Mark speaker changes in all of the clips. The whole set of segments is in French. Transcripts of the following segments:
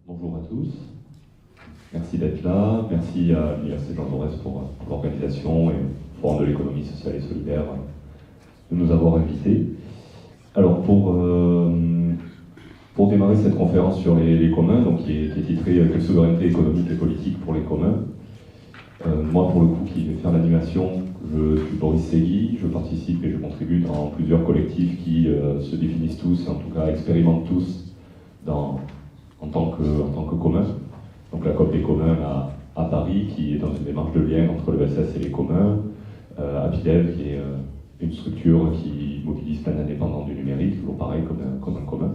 Speaker 1: Bonjour à tous, merci d'être là, merci à l'Université Jean Jaurès pour l'organisation et au Forum de l'économie sociale et solidaire de nous avoir invités. Alors pour démarrer cette conférence sur les communs, donc qui est titrée « Quelle souveraineté économique et politique pour les communs ?» moi pour le coup qui vais faire l'animation, je suis Boris Segui, je participe et je contribue dans plusieurs collectifs qui se définissent tous, et en tout cas expérimentent tous en tant que commun. Donc la COP des communs à Paris, qui est dans une démarche de lien entre le SS et les communs, APIDEV, qui est une structure qui mobilise plein d'indépendants du numérique, toujours pareil comme un commun.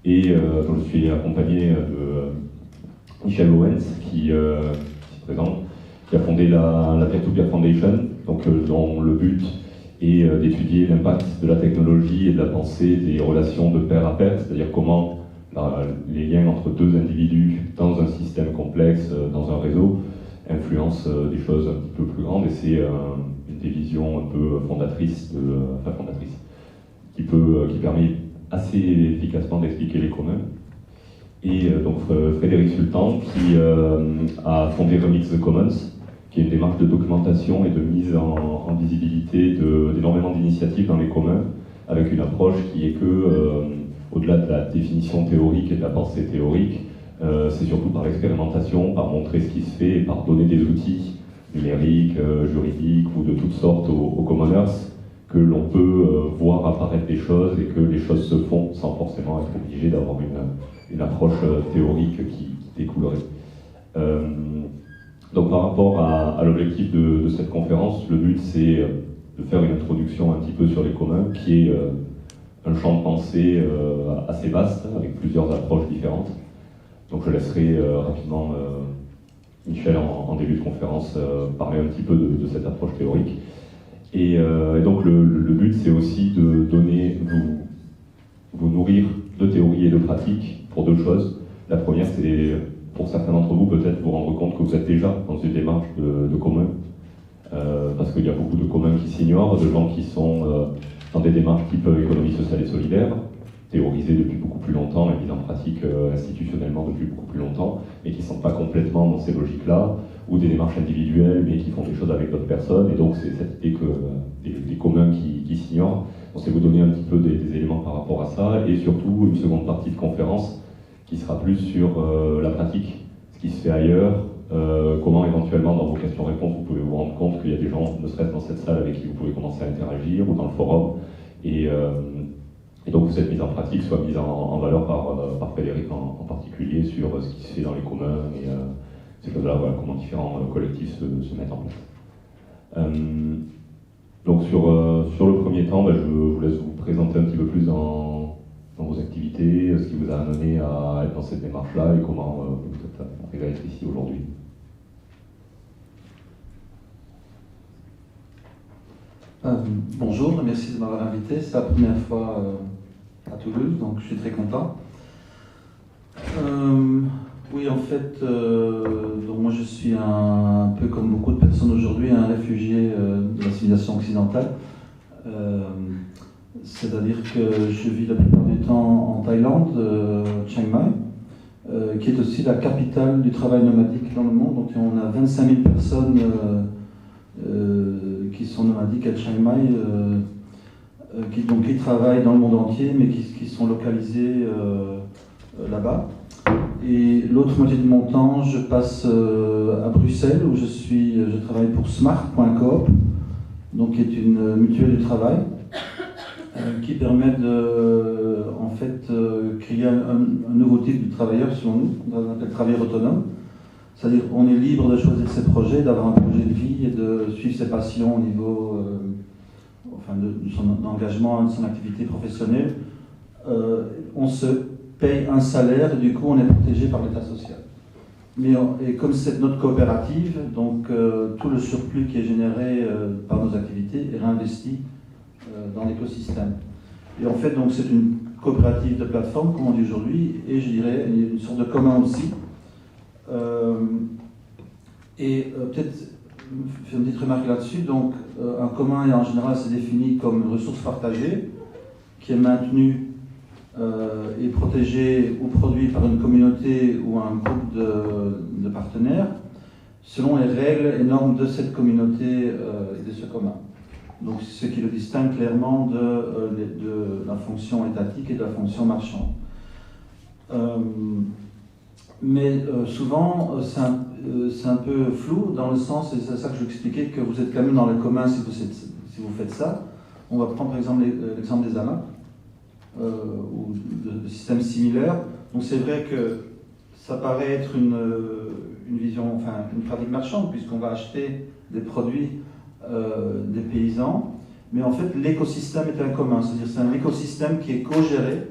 Speaker 1: Et dont je suis accompagné de Michel Owens, qui s'y présente, qui a fondé la Peer-to-Peer Foundation, donc, dont le but est d'étudier l'impact de la technologie et de la pensée des relations de pair à pair, c'est-à-dire comment les liens entre deux individus dans un système complexe, dans un réseau, influencent des choses un petit peu plus grandes, et c'est une des visions un peu fondatrices, qui permet assez efficacement d'expliquer les communs. Et donc Frédéric Sultan, qui a fondé Remix the Commons, qui est une démarche de documentation et de mise en visibilité d'énormément d'initiatives dans les communs, avec une approche qui est que, au-delà de la définition théorique et de la pensée théorique, c'est surtout par l'expérimentation, par montrer ce qui se fait et par donner des outils numériques, juridiques ou de toutes sortes aux commoners, que l'on peut voir apparaître des choses et que les choses se font sans forcément être obligé d'avoir une approche théorique qui découlerait. Donc par rapport à l'objectif de cette conférence, le but c'est de faire une introduction un petit peu sur les communs, qui est un champ de pensée assez vaste, avec plusieurs approches différentes. Donc je laisserai rapidement Michel en début de conférence parler un petit peu de cette approche théorique. Et donc le but c'est aussi de vous nourrir de théorie et de pratique pour deux choses. La première c'est, pour certains d'entre vous, peut-être vous rendre compte que vous êtes déjà dans une démarche de commun, parce qu'il y a beaucoup de communs qui s'ignorent, de gens qui sont dans des démarches type économie sociale et solidaire, théorisées depuis beaucoup plus longtemps, mais mises en pratique institutionnellement depuis beaucoup plus longtemps, mais qui ne sont pas complètement dans ces logiques-là, ou des démarches individuelles, mais qui font des choses avec d'autres personnes, et donc c'est cette idée que des communs qui s'ignorent. On sait vous donner un petit peu des éléments par rapport à ça, et surtout une seconde partie de conférence qui sera plus sur la pratique, ce qui se fait ailleurs, comment éventuellement dans vos questions-réponses vous pouvez vous rendre compte qu'il y a des gens, ne serait-ce dans cette salle, avec qui vous pouvez commencer à interagir, ou dans le forum, et donc cette mise en pratique soit mise en valeur par Frédéric en particulier sur ce qui se fait dans les communs, et ces choses-là, voilà, comment différents collectifs se mettent en place. Donc sur le premier temps, je vous laisse vous présenter un petit peu plus dans vos activités, ce qui vous a amené à être dans cette démarche-là et comment vous êtes arrivé à être ici aujourd'hui.
Speaker 2: Bonjour, merci de m'avoir invité. C'est la première fois à Toulouse, donc je suis très content. Oui, en fait, donc moi je suis un peu comme beaucoup de personnes aujourd'hui, un réfugié de la civilisation occidentale. C'est-à-dire que je vis la plupart du temps en Thaïlande, Chiang Mai, qui est aussi la capitale du travail nomadique dans le monde. Donc on a 25 000 personnes qui sont nomadiques à Chiang Mai, qui travaillent dans le monde entier, mais qui sont localisées là-bas. Et l'autre moitié de mon temps, je passe à Bruxelles, où je travaille pour Smart.coop, donc qui est une mutuelle du travail, qui permet de créer un nouveau type de travailleur, selon nous, on appelle travailleur autonome. C'est-à-dire qu'on est libre de choisir ses projets, d'avoir un projet de vie et de suivre ses passions au niveau de son engagement, de son activité professionnelle. On se paye un salaire et du coup on est protégé par l'État social. Et comme c'est notre coopérative, donc tout le surplus qui est généré par nos activités est réinvesti dans l'écosystème. Et en fait, donc c'est une coopérative de plateforme, comme on dit aujourd'hui, et je dirais une sorte de commun aussi. Peut-être faire une petite remarque là-dessus. Donc, un commun, en général, c'est défini comme une ressource partagée qui est maintenue est protégé ou produit par une communauté ou un groupe de partenaires selon les règles et normes de cette communauté et de ce commun. Donc, ce qui le distingue clairement de la fonction étatique et de la fonction marchande. Mais souvent, c'est un peu flou dans le sens, et c'est ça que je vous expliquais, que vous êtes quand même dans le commun si vous faites ça. On va prendre par exemple l'exemple des AMAP ou de systèmes similaires. Donc c'est vrai que ça paraît être une vision, enfin une pratique marchande, puisqu'on va acheter des produits des paysans, mais en fait l'écosystème est un commun, c'est-à-dire c'est un écosystème qui est co-géré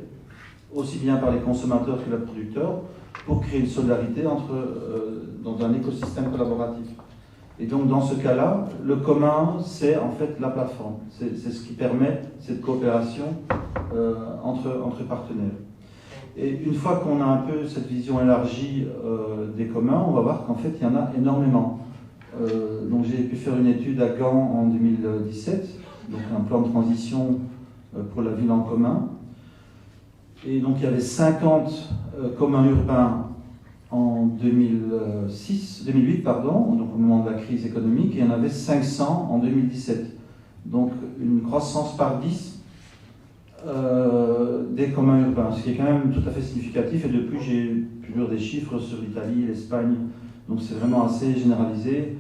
Speaker 2: aussi bien par les consommateurs que les producteurs pour créer une solidarité dans un écosystème collaboratif. Et donc dans ce cas-là, le commun c'est en fait la plateforme, c'est ce qui permet cette coopération entre partenaires. Et une fois qu'on a un peu cette vision élargie des communs, on va voir qu'en fait il y en a énormément. Donc j'ai pu faire une étude à Gand en 2017, donc un plan de transition pour la ville en commun. Et donc il y avait 50 communs urbains en 2008, donc au moment de la crise économique, et il y en avait 500 en 2017. Donc une croissance par 10 des communs urbains, ce qui est quand même tout à fait significatif. Et depuis, j'ai pu lire des chiffres sur l'Italie, l'Espagne, donc c'est vraiment assez généralisé.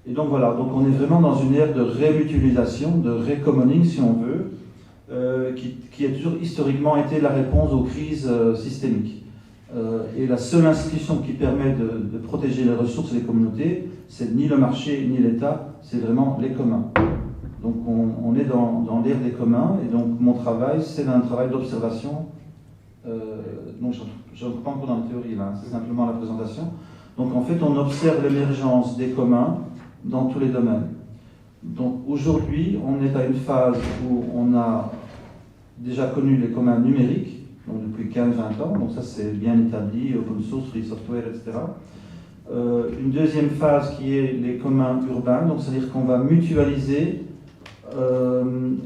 Speaker 2: Et donc voilà, donc on est vraiment dans une ère de rémutualisation, de recommoning si on veut, qui a toujours historiquement été la réponse aux crises systémiques. Et la seule institution qui permet de protéger les ressources et les communautés, c'est ni le marché ni l'État, c'est vraiment les communs. Donc on est dans l'ère des communs, et donc mon travail, c'est un travail d'observation. Donc je ne rentre pas encore dans la théorie là, c'est simplement la présentation. Donc en fait, on observe l'émergence des communs dans tous les domaines. Donc aujourd'hui, on est à une phase où on a déjà connu les communs numériques, donc depuis 15-20 ans, donc ça c'est bien établi, open source, free software, etc. Une deuxième phase qui est les communs urbains, donc c'est-à-dire qu'on va mutualiser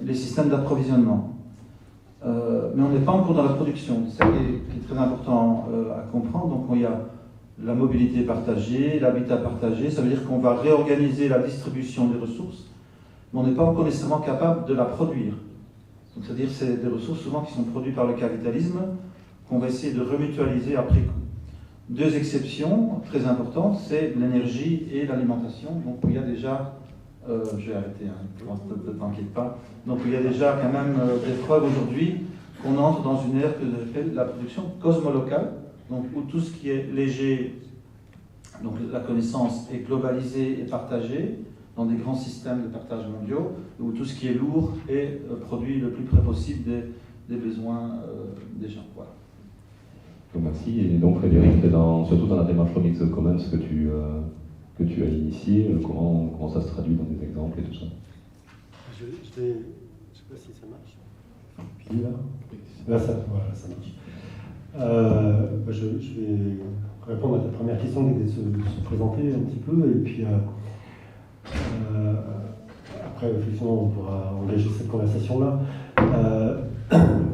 Speaker 2: les systèmes d'approvisionnement. Mais on n'est pas encore dans la production, c'est ça qui est très important à comprendre. Donc il y a la mobilité partagée, l'habitat partagé, ça veut dire qu'on va réorganiser la distribution des ressources, mais on n'est pas encore nécessairement capable de la produire. C'est-à-dire que c'est des ressources souvent qui sont produites par le capitalisme, qu'on va essayer de remutualiser après coup. Deux exceptions très importantes, c'est l'énergie et l'alimentation. Donc il y a déjà, je vais arrêter, ne t'inquiète pas, donc il y a déjà quand même des preuves aujourd'hui qu'on entre dans une ère que j'appelle la production cosmolocale, donc où tout ce qui est léger, donc la connaissance est globalisée et partagée dans des grands systèmes de partage mondiaux, où tout ce qui est lourd est produit le plus près possible des besoins des gens. Voilà.
Speaker 1: Merci. Et donc Frédéric, surtout dans la démarche Remix Commons que tu as initiée, comment ça se traduit dans des exemples et tout ça?
Speaker 3: Je ne sais pas si ça marche. Puis là ça marche. Je vais répondre à ta première question, qui était de se présenter un petit peu, et puis après, effectivement, on pourra engager cette conversation-là.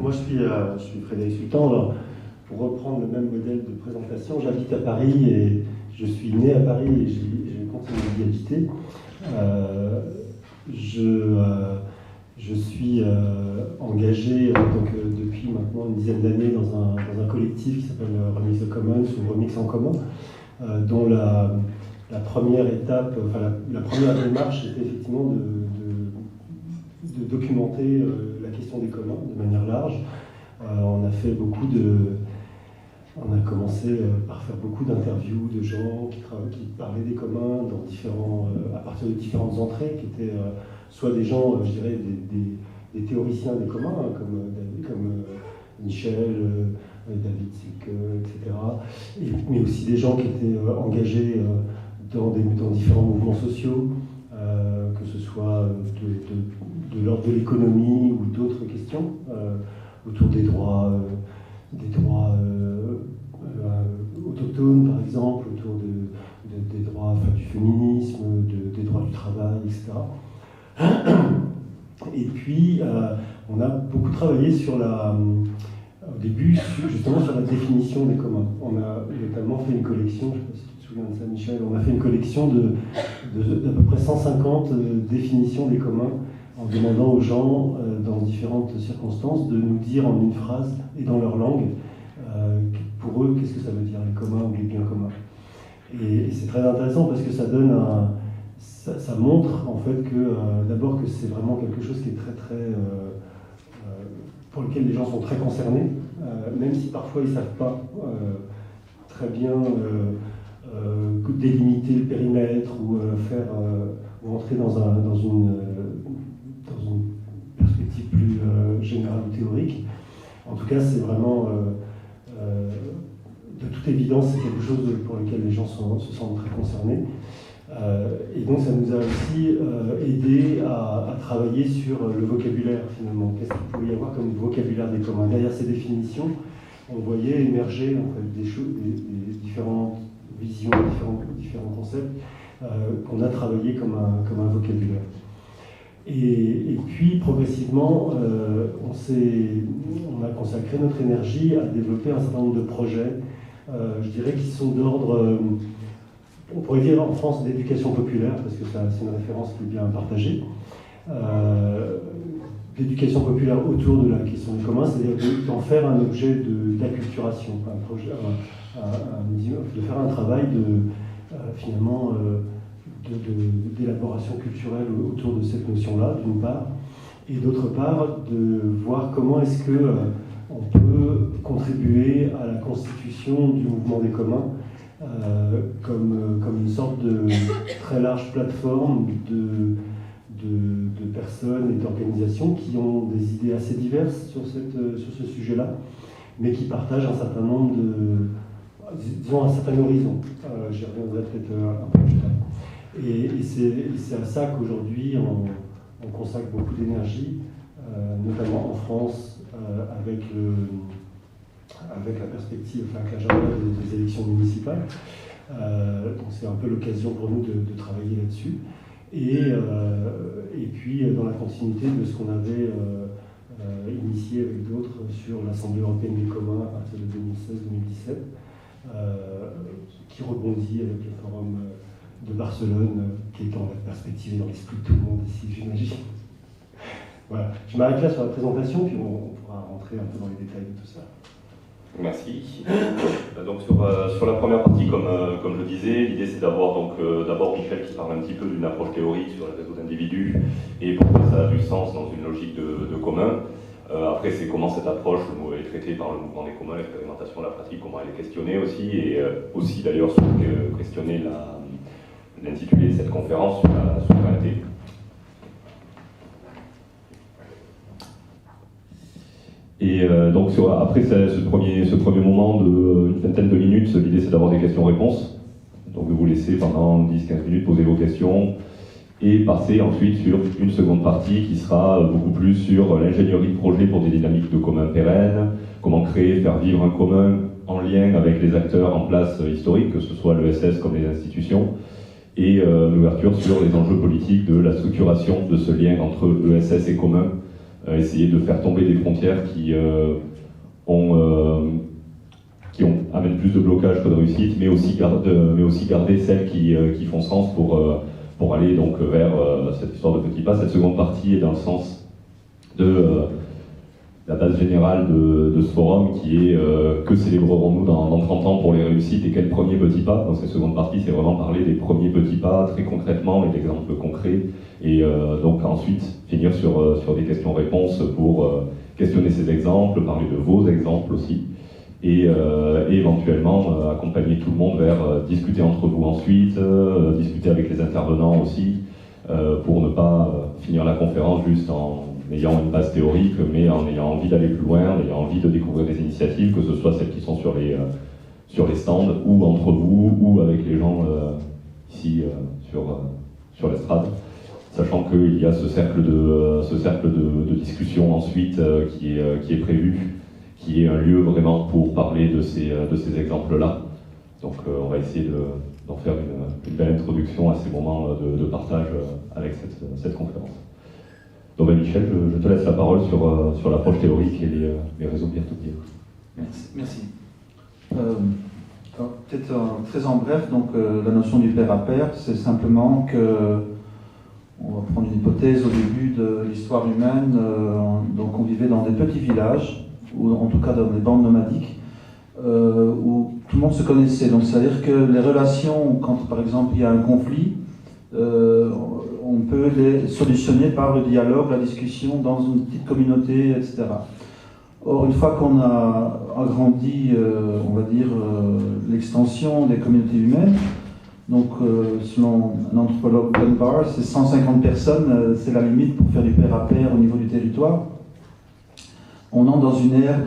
Speaker 3: Moi, je suis Frédéric Sultan. Alors, pour reprendre le même modèle de présentation, j'habite à Paris et je suis né à Paris et j'ai continué d'y habiter. Je suis engagé depuis maintenant une dizaine d'années dans un collectif qui s'appelle Remix the Commons ou Remix en commun, dont la première étape, la première démarche était effectivement de documenter la question des communs de manière large. On a commencé par faire beaucoup d'interviews de gens qui parlaient des communs à partir de différentes entrées, qui étaient soit des gens, je dirais, des théoriciens des communs, comme Michel, David Silke, etc. Mais aussi des gens qui étaient engagés dans différents mouvements sociaux, que ce soit de l'ordre de l'économie ou d'autres questions, autour des droits autochtones, par exemple, autour des droits du féminisme, des droits du travail, etc. Et puis, on a beaucoup travaillé au début, justement sur la définition des communs. On a notamment fait une collection, je ne sais pas si tu te souviens de ça, Michel, on a fait une collection d'à peu près 150 définitions des communs, en demandant aux gens, dans différentes circonstances, de nous dire en une phrase et dans leur langue, pour eux, qu'est-ce que ça veut dire, les communs ou les biens communs. Et c'est très intéressant parce que ça donne ça montre en fait que d'abord que c'est vraiment quelque chose qui est très très pour lequel les gens sont très concernés, même si parfois ils ne savent pas très bien délimiter le périmètre ou ou entrer dans une perspective plus générale ou théorique. En tout cas, c'est vraiment de toute évidence, c'est quelque chose pour lequel les gens se sentent très concernés. Et donc ça nous a aussi aidé à travailler sur le vocabulaire finalement. Qu'est-ce qu'il pouvait y avoir comme vocabulaire des communs? Derrière ces définitions, on voyait émerger en fait, des différentes visions, différents concepts qu'on a travaillé comme un vocabulaire. Et puis progressivement, on a consacré notre énergie à développer un certain nombre de projets, je dirais, qui sont d'ordre, on pourrait dire en France, d'éducation populaire, parce que c'est une référence qui est bien partagée, d'éducation populaire autour de la question du commun, c'est-à-dire d'en faire un objet d'acculturation, de faire un travail finalement d'élaboration culturelle autour de cette notion-là, d'une part, et d'autre part, de voir comment est-ce qu'on peut contribuer à la constitution du mouvement des communs comme une sorte de très large plateforme de personnes et d'organisations qui ont des idées assez diverses sur ce sujet-là, mais qui partagent un certain nombre disons un certain horizon. J'y reviendrai peut-être un peu plus tard. Et c'est à ça qu'aujourd'hui on consacre beaucoup d'énergie, notamment en France, avec la perspective, avec l'agenda des élections municipales. Donc c'est un peu l'occasion pour nous de travailler là-dessus. Et puis dans la continuité de ce qu'on avait initié avec d'autres sur l'Assemblée européenne des communs à partir de 2016-2017, qui rebondit avec le forum de Barcelone, qui est dans la perspective et dans l'esprit de tout le monde ici, j'imagine. Voilà, je m'arrête là sur la présentation, puis on pourra rentrer un peu dans les détails de tout ça.
Speaker 1: Merci. Donc sur la première partie, comme je disais, l'idée c'est d'avoir donc d'abord Michel qui parle un petit peu d'une approche théorique sur les réseaux d'individus et pourquoi ça a du sens dans une logique de commun. Après c'est comment cette approche est traitée par le mouvement des communs, l'expérimentation, la pratique, comment elle est questionnée aussi, et aussi d'ailleurs questionner l'intitulé de cette conférence sur la souveraineté. Et donc après ce premier moment d'une vingtaine de minutes, l'idée c'est d'avoir des questions-réponses. Donc de vous laisser pendant 10-15 minutes poser vos questions et passer ensuite sur une seconde partie qui sera beaucoup plus sur l'ingénierie de projet pour des dynamiques de commun pérennes, comment créer, faire vivre un commun en lien avec les acteurs en place historiques, que ce soit l'ESS comme les institutions, et l'ouverture sur les enjeux politiques de la structuration de ce lien entre ESS et commun. Essayer de faire tomber des frontières qui amènent plus de blocages que de réussite, mais aussi garder celles qui font sens pour aller donc vers cette histoire de petits pas. Cette seconde partie est dans le sens de la base générale de ce forum, qui est que célébrerons-nous dans 30 ans pour les réussites et quels premiers petits pas. Dans cette seconde partie, c'est vraiment parler des premiers petits pas, très concrètement, et d'exemples concrets. Et donc ensuite finir sur des questions-réponses pour questionner ces exemples, parler de vos exemples aussi, et éventuellement accompagner tout le monde vers discuter entre vous ensuite, discuter avec les intervenants aussi, pour ne pas finir la conférence juste en ayant une base théorique, mais en ayant envie d'aller plus loin, en ayant envie de découvrir des initiatives, que ce soit celles qui sont sur les stands, ou entre vous, ou avec les gens ici sur l'estrade. Sachant qu'il y a ce cercle de discussion ensuite qui est prévu, qui est un lieu vraiment pour parler de ces exemples-là. Donc on va essayer d'en faire une belle introduction à ces moments de partage avec cette conférence. Donc Michel, je te laisse la parole sur l'approche théorique et les réseaux peer-to-peer.
Speaker 2: Merci. Peut-être très en bref, donc la notion du pair à pair, c'est simplement que, on va prendre une hypothèse au début de l'histoire humaine, donc on vivait dans des petits villages, ou en tout cas dans des bandes nomadiques, où tout le monde se connaissait. Donc c'est-à-dire que les relations, quand par exemple il y a un conflit, on peut les solutionner par le dialogue, la discussion dans une petite communauté, etc. Or, une fois qu'on a agrandi, on va dire, l'extension des communautés humaines, donc selon un anthropologue Dunbar, c'est 150 personnes, c'est la limite pour faire du pair à pair au niveau du territoire. On entre dans une ère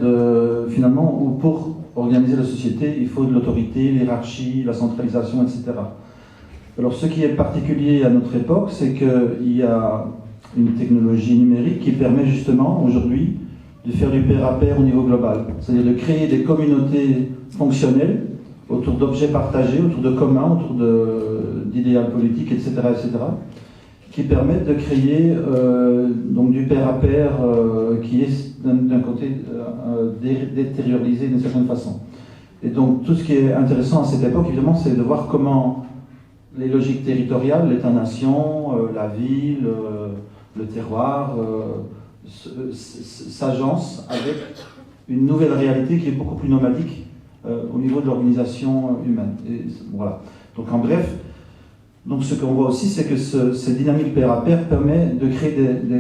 Speaker 2: finalement, où pour organiser la société, il faut de l'autorité, l'hiérarchie, la centralisation, etc. Alors, ce qui est particulier à notre époque, c'est qu'il y a une technologie numérique qui permet justement, aujourd'hui, de faire du pair à pair au niveau global. C'est-à-dire de créer des communautés fonctionnelles autour d'objets partagés, autour de communs, autour d'idéaux politiques, etc., etc., qui permettent de créer donc du pair à pair qui est d'un côté détériorisé d'une certaine façon. Et donc tout ce qui est intéressant à cette époque, évidemment, c'est de voir comment les logiques territoriales, l'État-nation, la ville, le terroir, s'agencent avec une nouvelle réalité qui est beaucoup plus nomadique au niveau de l'organisation humaine. Et voilà. Donc en bref, donc ce qu'on voit aussi, c'est que cette dynamique pair à pair permet de créer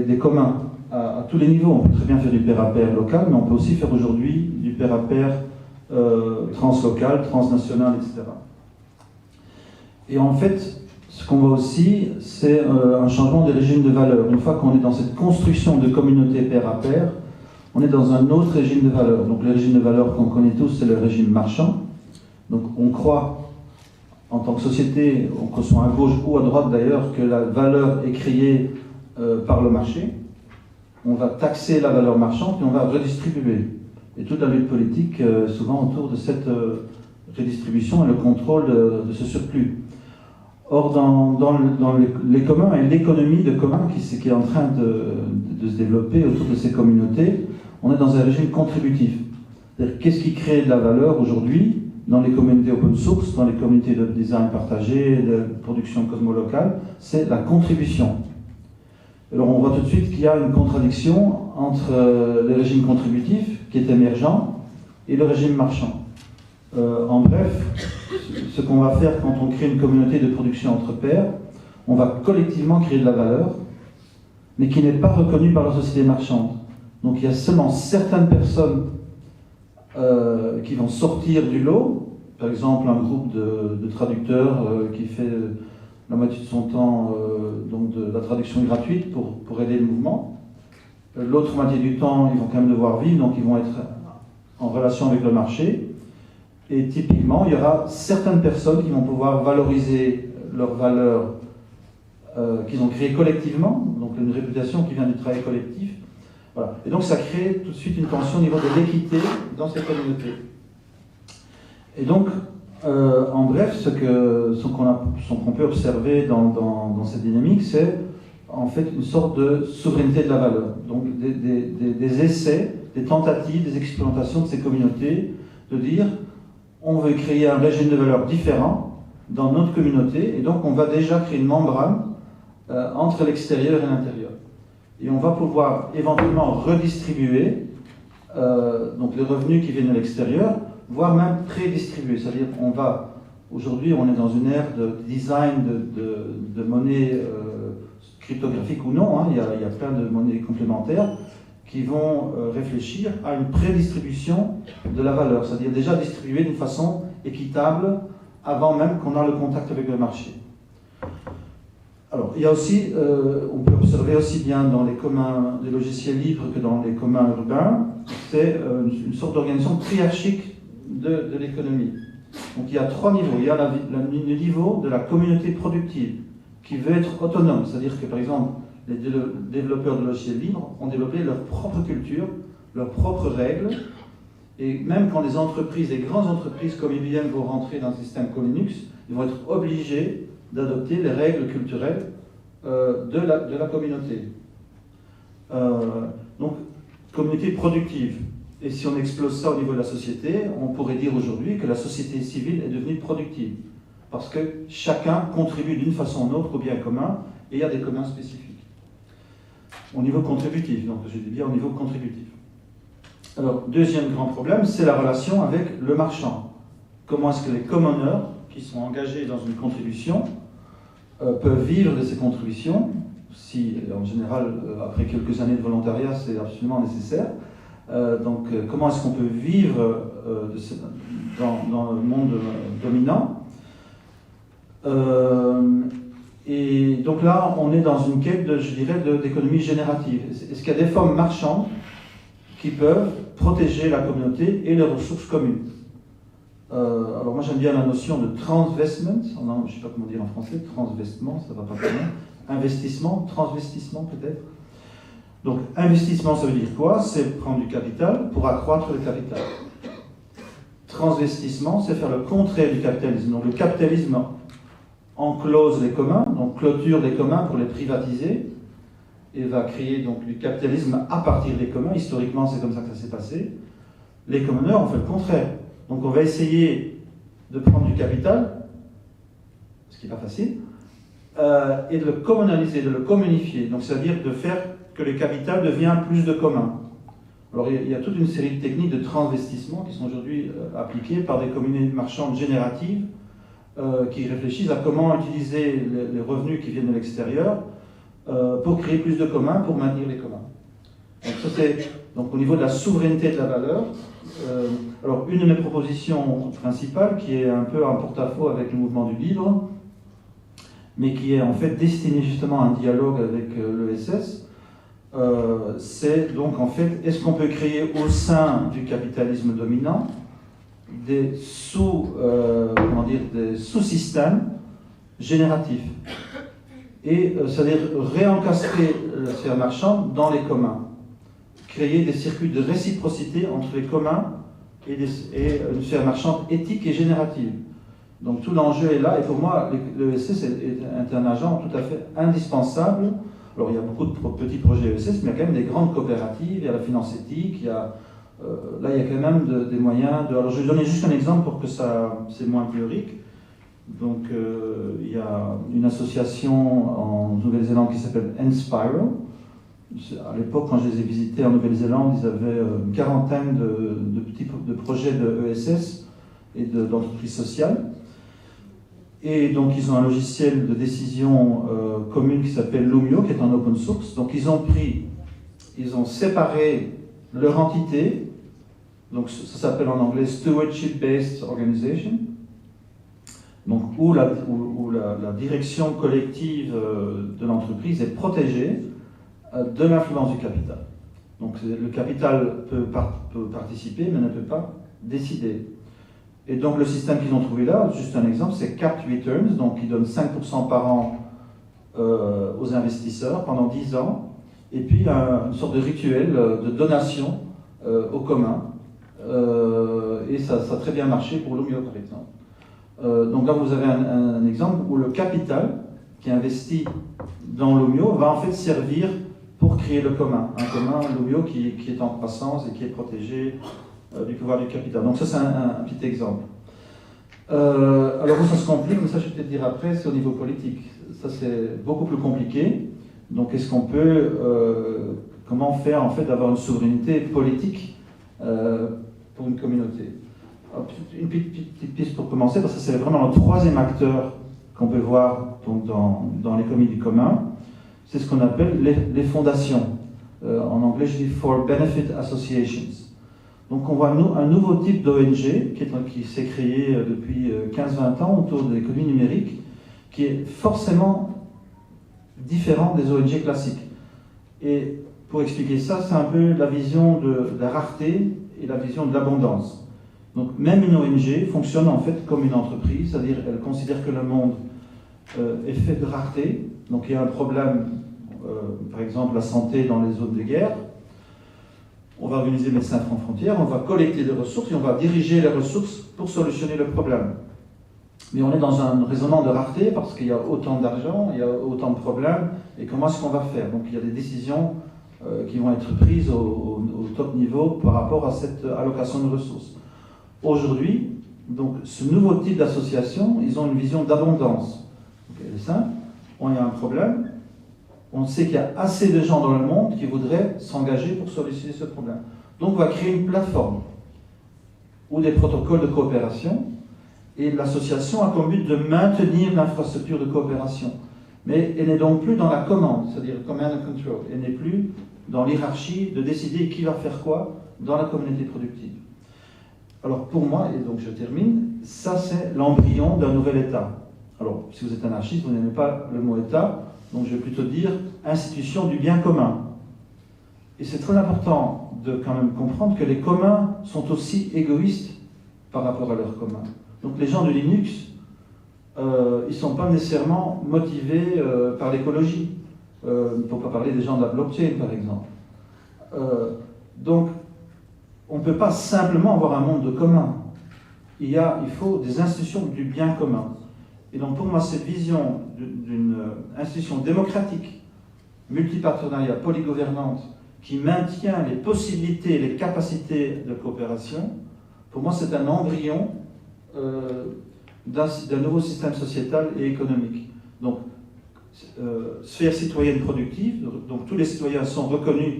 Speaker 2: des communs à tous les niveaux. On peut très bien faire du pair à pair local, mais on peut aussi faire aujourd'hui du pair à pair translocal, transnational, etc. Et en fait, ce qu'on voit aussi, c'est un changement des régimes de valeurs. Une fois qu'on est dans cette construction de communauté pair à pair, on est dans un autre régime de valeurs. Donc le régime de valeurs qu'on connaît tous, c'est le régime marchand. Donc on croit, en tant que société, qu'on soit à gauche ou à droite d'ailleurs, que la valeur est créée par le marché. On va taxer la valeur marchande et on va redistribuer. Et toute la lutte politique, souvent autour de cette redistribution et le contrôle de ce surplus. Or, dans les communs et l'économie de communs qui est en train de se développer autour de ces communautés, on est dans un régime contributif. C'est-à-dire, qu'est-ce qui crée de la valeur aujourd'hui dans les communautés open source, dans les communautés de design partagé, de production cosmo-locale? C'est la contribution. Alors, on voit tout de suite qu'il y a une contradiction entre le régime contributif, qui est émergent, et le régime marchand. En bref, ce qu'on va faire quand on crée une communauté de production entre pairs, on va collectivement créer de la valeur, mais qui n'est pas reconnue par la société marchande. Donc il y a seulement certaines personnes qui vont sortir du lot, par exemple un groupe de traducteurs qui fait la moitié de son temps donc de la traduction gratuite pour aider le mouvement. L'autre moitié du temps, ils vont quand même devoir vivre, donc ils vont être en relation avec le marché. Et typiquement, il y aura certaines personnes qui vont pouvoir valoriser leurs valeurs qu'ils ont créées collectivement, donc une réputation qui vient du travail collectif. Voilà. Et donc ça crée tout de suite une tension au niveau de l'équité dans ces communautés. Et donc, en bref, ce qu'on peut observer dans cette dynamique, c'est en fait une sorte de souveraineté de la valeur. Donc des essais, des tentatives, des expérimentations de ces communautés, de dire on veut créer un régime de valeurs différent dans notre communauté, et donc on va déjà créer une membrane entre l'extérieur et l'intérieur. Et on va pouvoir éventuellement redistribuer donc les revenus qui viennent de l'extérieur, voire même prédistribuer. C'est-à-dire aujourd'hui on est dans une ère de design de monnaies cryptographiques ou non, hein, il y a plein de monnaies complémentaires qui vont réfléchir à une prédistribution de la valeur, c'est-à-dire déjà distribuer d'une façon équitable avant même qu'on ait le contact avec le marché. Alors, il y a aussi, on peut observer aussi bien dans les communs des logiciels libres que dans les communs urbains, c'est une sorte d'organisation triarchique de l'économie. Donc il y a trois niveaux. Il y a le niveau de la communauté productive qui veut être autonome, c'est-à-dire que par exemple, les développeurs de logiciels libres ont développé leur propre culture, leurs propres règles, et même quand les entreprises, les grandes entreprises comme IBM vont rentrer dans un système comme Linux, ils vont être obligés d'adopter les règles culturelles de la communauté. Donc, communauté productive. Et si on explose ça au niveau de la société, on pourrait dire aujourd'hui que la société civile est devenue productive. Parce que chacun contribue d'une façon ou d'une autre au bien commun, et il y a des communs spécifiques. Au niveau contributif, donc je dis bien au niveau contributif. Alors, deuxième grand problème, c'est la relation avec le marchand. Comment est-ce que les commoners, qui sont engagés dans une contribution, peuvent vivre de ces contributions, si, en général, après quelques années de volontariat, c'est absolument nécessaire. Donc, comment est-ce qu'on peut vivre dans le monde dominant? Et donc là, on est dans une quête, je dirais, d'économie générative. Est-ce qu'il y a des formes marchandes qui peuvent protéger la communauté et les ressources communes? Alors moi, j'aime bien la notion de transvestment. Je ne sais pas comment dire en français, transvestement, ça ne va pas très bien. Investissement, transvestissement peut-être. Donc, investissement, ça veut dire quoi? C'est prendre du capital pour accroître le capital. Transvestissement, c'est faire le contraire du capitalisme. Donc, le capitalisme enclose les communs, donc clôture les communs pour les privatiser, et va créer donc du capitalisme à partir des communs. Historiquement, c'est comme ça que ça s'est passé. Les commoners ont fait le contraire. Donc, on va essayer de prendre du capital, ce qui n'est pas facile, et de le communaliser, de le communifier. Donc, c'est-à-dire de faire que le capital devient plus de commun. Alors, il y a toute une série de techniques de transvestissement qui sont aujourd'hui appliquées par des communautés marchandes génératives qui réfléchissent à comment utiliser les revenus qui viennent de l'extérieur pour créer plus de communs, pour maintenir les communs. Donc, ça, c'est donc, au niveau de la souveraineté de la valeur. Alors, une de mes propositions principales, qui est un peu en porte-à-faux avec le mouvement du libre, mais qui est en fait destinée justement à un dialogue avec l'ESS, c'est donc en fait, est-ce qu'on peut créer au sein du capitalisme dominant des sous-systèmes génératifs, et c'est-à-dire réencastrer la sphère marchande dans les communs, créer des circuits de réciprocité entre les communs et une sphère marchande éthique et générative. Donc tout l'enjeu est là, et pour moi, l'ESS est un agent tout à fait indispensable. Alors il y a beaucoup de petits projets ESS, mais il y a quand même des grandes coopératives, il y a la finance éthique, il y a, là il y a quand même des moyens de... Alors je vais donner juste un exemple pour que c'est moins théorique. Donc il y a une association en Nouvelle-Zélande qui s'appelle Enspiral. À l'époque, quand je les ai visités en Nouvelle-Zélande, ils avaient une quarantaine de projets de ESS et d'entreprises sociales. Et donc, ils ont un logiciel de décision commune qui s'appelle Lumio, qui est en open source. Donc, ils ont séparé leur entité, donc ça s'appelle en anglais Stewardship Based Organization, donc où la direction collective de l'entreprise est protégée de l'influence du capital. Donc, le capital peut participer, mais ne peut pas décider. Et donc le système qu'ils ont trouvé là, juste un exemple, c'est Capped Returns, donc qui donne 5% par an aux investisseurs pendant 10 ans, et puis une sorte de rituel de donation aux communs. Et ça a très bien marché pour Lumio, par exemple. Donc là, vous avez un exemple où le capital qui investit dans Lumio va en fait servir pour créer le commun. Un commun, Lumio, qui est en croissance et qui est protégé du pouvoir du capital. Donc ça, c'est un petit exemple. Alors ça se complique, mais ça je vais peut-être dire après, c'est au niveau politique. Ça c'est beaucoup plus compliqué. Donc est-ce qu'on peut, comment faire en fait d'avoir une souveraineté politique pour une communauté? Alors, une petite piste pour commencer, parce que c'est vraiment le troisième acteur qu'on peut voir donc, dans l'économie du commun. C'est ce qu'on appelle les fondations. En anglais je dis For Benefit Associations. Donc on voit un nouveau type d'ONG qui s'est créé depuis 15-20 ans autour de l'économie numérique, qui est forcément différent des ONG classiques. Et pour expliquer ça, c'est un peu la vision de la rareté et la vision de l'abondance. Donc même une ONG fonctionne en fait comme une entreprise, c'est-à-dire elle considère que le monde est fait de rareté. Donc il y a un problème, par exemple la santé dans les zones de guerre. On va organiser Médecins sans frontières, on va collecter des ressources et on va diriger les ressources pour solutionner le problème. Mais on est dans un raisonnement de rareté parce qu'il y a autant d'argent, il y a autant de problèmes, et comment est-ce qu'on va faire? Donc il y a des décisions qui vont être prises au top niveau par rapport à cette allocation de ressources. Aujourd'hui, donc, ce nouveau type d'association, ils ont une vision d'abondance. Elle est simple, il y a un problème, on sait qu'il y a assez de gens dans le monde qui voudraient s'engager pour solutionner ce problème. Donc on va créer une plateforme ou des protocoles de coopération, et l'association a comme but de maintenir l'infrastructure de coopération. Mais elle n'est donc plus dans la commande, c'est-à-dire command and control. Elle n'est plus dans l'hierarchie de décider qui va faire quoi dans la communauté productive. Alors pour moi, et donc je termine, ça c'est l'embryon d'un nouvel État. Alors si vous êtes anarchiste, vous n'aimez pas le mot État, donc je vais plutôt dire institution du bien commun. Et c'est très important de quand même comprendre que les communs sont aussi égoïstes par rapport à leurs communs. Donc les gens de Linux, ils ne sont pas nécessairement motivés par l'écologie. Il ne faut pas parler des gens de la blockchain, par exemple. Donc, on ne peut pas simplement avoir un monde de commun. Il faut des institutions du bien commun. Et donc, pour moi, cette vision d'une institution démocratique, multipartenariat, polygouvernante, qui maintient les possibilités, les capacités de coopération, pour moi, c'est un embryon d'un nouveau système sociétal et économique. Donc, sphère citoyenne productive, donc tous les citoyens sont reconnus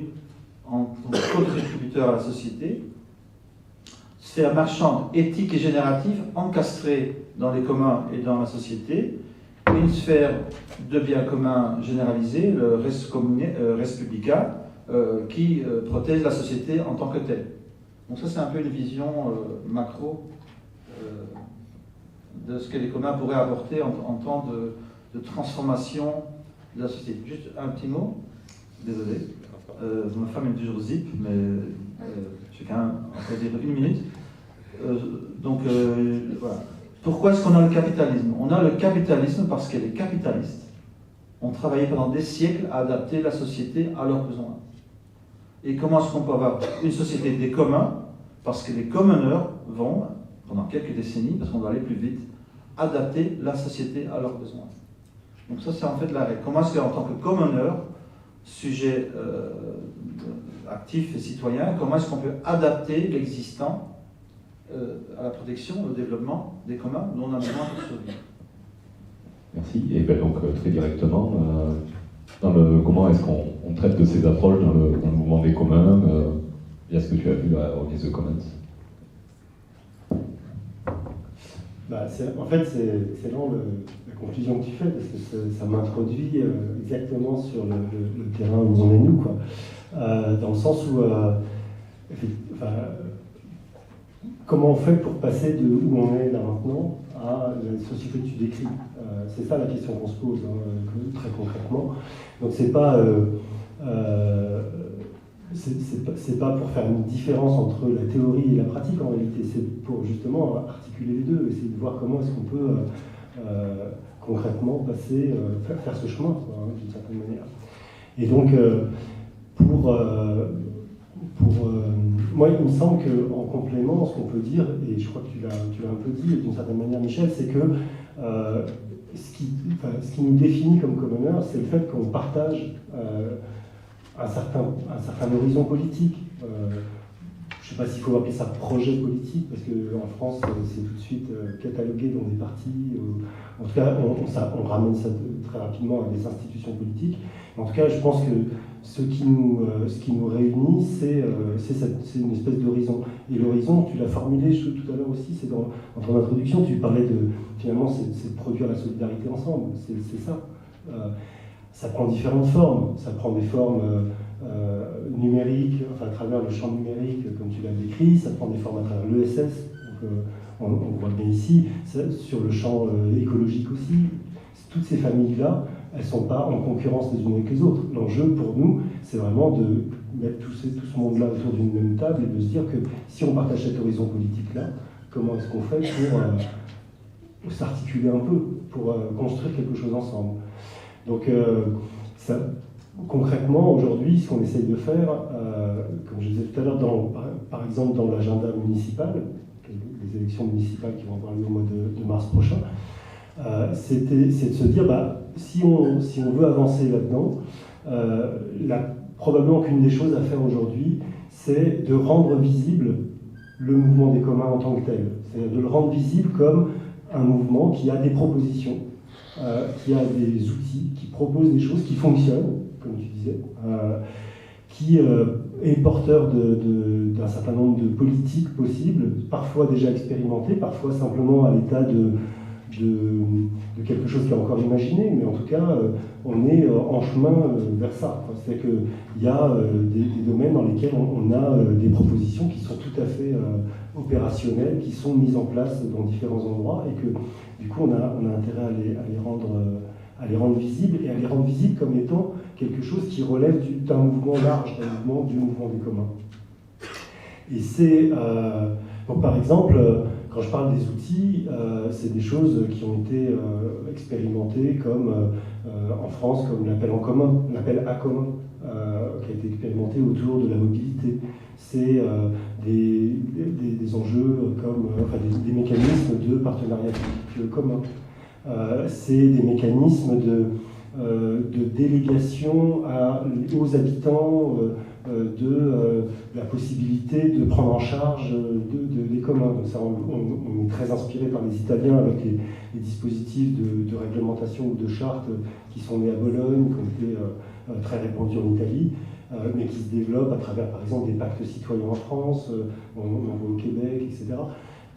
Speaker 2: en tant que contributeurs à la société. Sphère marchande, éthique et générative, encastrée dans les communs et dans la société. Et une sphère de bien commun généralisée, le res publica, qui protège la société en tant que telle. Donc ça, c'est un peu une vision macro de ce que les communs pourraient apporter en temps de transformation de la société. Juste un petit mot, désolé. Ma femme est toujours zip, mais je vais quand même encore dire une minute. Voilà. Pourquoi est-ce qu'on a le capitalisme? On a le capitalisme parce que les capitalistes ont travaillé pendant des siècles à adapter la société à leurs besoins. Et comment est-ce qu'on peut avoir une société des communs? Parce que les commoners vont, pendant quelques décennies, parce qu'on doit aller plus vite, adapter la société à leurs besoins. Donc ça, c'est en fait la règle. Comment est-ce qu'en tant que commoner, sujet actif et citoyen, comment est-ce qu'on peut adapter l'existant à la protection, au développement des communs dont on a besoin pour survivre?
Speaker 1: Merci. Et bien donc très directement, comment est-ce qu'on traite de ces approches dans le mouvement des communs via ce que tu as vu à Organize the Commons?
Speaker 3: En fait, c'est là la conclusion que tu fais, parce que ça m'introduit exactement sur le terrain où on est nous, quoi. Dans le sens où, comment on fait pour passer de où on est là maintenant à la société que tu décris? C'est ça la question qu'on se pose, très concrètement. Donc c'est pas pour faire une différence entre la théorie et la pratique en réalité, c'est pour justement articuler les deux, essayer de voir comment est-ce qu'on peut concrètement passer, faire ce chemin, d'une certaine manière. Et donc, moi, il me semble qu'en complément, ce qu'on peut dire, et je crois que tu l'as un peu dit d'une certaine manière, Michel, c'est que ce qui nous définit comme commoners, c'est le fait qu'on partage un certain horizon politique. Je ne sais pas s'il faut appeler ça projet politique, parce qu'en France, c'est tout de suite catalogué dans des partis. En tout cas, on ramène ça très rapidement à des institutions politiques. En tout cas, je pense que ce qui nous réunit, c'est une espèce d'horizon. Et l'horizon, tu l'as formulé tout à l'heure aussi, c'est dans ton introduction, tu parlais finalement, c'est de produire la solidarité ensemble. C'est ça. Ça prend différentes formes. Ça prend des formes numériques, à travers le champ numérique, comme tu l'as décrit. Ça prend des formes à travers l'ESS. On voit bien ici, sur le champ écologique aussi. Toutes ces familles-là, elles ne sont pas en concurrence les unes avec les autres. L'enjeu pour nous, c'est vraiment de mettre tout ce monde-là autour d'une même table et de se dire que si on partage cet horizon politique-là, comment est-ce qu'on fait pour s'articuler un peu, pour construire quelque chose ensemble. Donc, concrètement, aujourd'hui, ce qu'on essaye de faire, comme je disais tout à l'heure, par exemple dans l'agenda municipal, les élections municipales qui vont avoir lieu au mois de mars prochain, c'est de se dire, si on veut avancer là-dedans, probablement qu'une des choses à faire aujourd'hui, c'est de rendre visible le mouvement des communs en tant que tel. C'est-à-dire de le rendre visible comme un mouvement qui a des propositions, qui a des outils, qui propose des choses qui fonctionnent, comme tu disais, qui est porteur d'un certain nombre de politiques possibles, parfois déjà expérimentées, parfois simplement à l'état de quelque chose qui est encore imaginé, mais en tout cas, on est en chemin vers ça. C'est-à-dire qu'il y a des domaines dans lesquels on a des propositions qui sont tout à fait opérationnelles, qui sont mises en place dans différents endroits, et que du coup, on a intérêt à les rendre visibles, et à les rendre visibles comme étant quelque chose qui relève d'un mouvement large, du mouvement des communs. Et c'est, donc par exemple, quand je parle des outils, c'est des choses qui ont été expérimentées comme en France, comme l'appel en commun, l'appel à commun, qui a été expérimenté autour de la mobilité. C'est des enjeux comme des mécanismes de partenariat public commun. C'est des mécanismes de délégation aux habitants de la possibilité de prendre en charge des communs. Donc ça, on est très inspiré par les Italiens avec les dispositifs de réglementation ou de charte qui sont nés à Bologne, qui ont été très répandus en Italie, mais qui se développent à travers, par exemple, des pactes citoyens en France, on en voit au Québec, etc.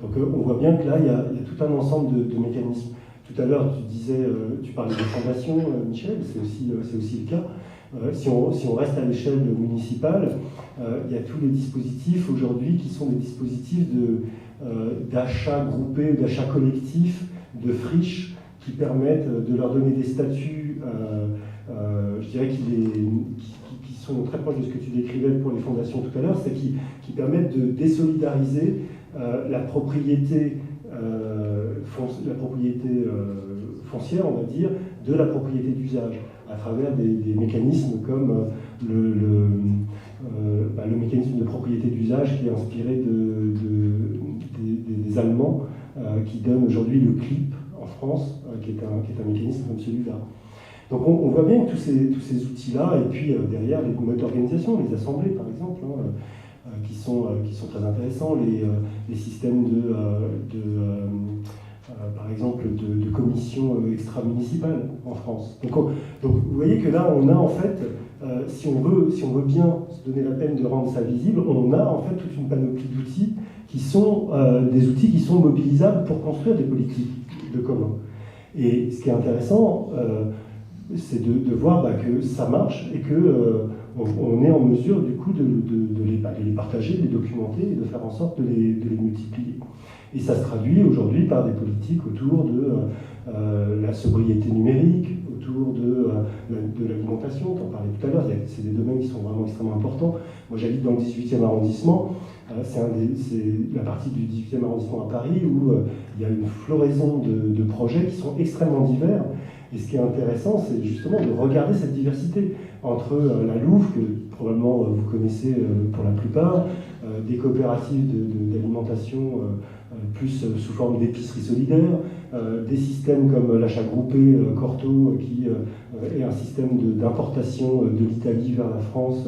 Speaker 3: Donc on voit bien que là, il y a tout un ensemble de mécanismes. Tout à l'heure, tu parlais de fondations, Michel, c'est aussi le cas. Si on reste à l'échelle municipale, il y a tous les dispositifs aujourd'hui qui sont des dispositifs d'achat groupé, d'achat collectif, de friches qui permettent de leur donner des statuts, je dirais, qui sont très proches de ce que tu décrivais pour les fondations tout à l'heure, c'est qui permettent de désolidariser la propriété foncière, on va dire, de la propriété d'usage, à travers des mécanismes comme le mécanisme de propriété d'usage qui est inspiré des Allemands, qui donne aujourd'hui le CLIP en France, qui est un mécanisme comme celui-là. Donc on voit bien que tous ces outils-là, et puis derrière les modes d'organisation, les assemblées par exemple, qui sont très intéressants, les systèmes par exemple, de commissions extra-municipales en France. Donc vous voyez que là, on a en fait, si on veut bien se donner la peine de rendre ça visible, on a en fait toute une panoplie d'outils qui sont des outils qui sont mobilisables pour construire des politiques de commun. Et ce qui est intéressant, c'est de voir que ça marche et qu'on est en mesure du coup de les partager, de les documenter et de faire en sorte de les multiplier. Et ça se traduit aujourd'hui par des politiques autour de la sobriété numérique, autour de l'alimentation, tu en parlais tout à l'heure, c'est des domaines qui sont vraiment extrêmement importants. Moi j'habite dans le 18e arrondissement, c'est la partie du 18e arrondissement à Paris où il y a une floraison de projets qui sont extrêmement divers. Et ce qui est intéressant, c'est justement de regarder cette diversité entre la Louve, que probablement vous connaissez pour la plupart, des coopératives d'alimentation plus sous forme d'épicerie solidaire, des systèmes comme l'achat groupé Corto, qui est un système d'importation de l'Italie vers la France,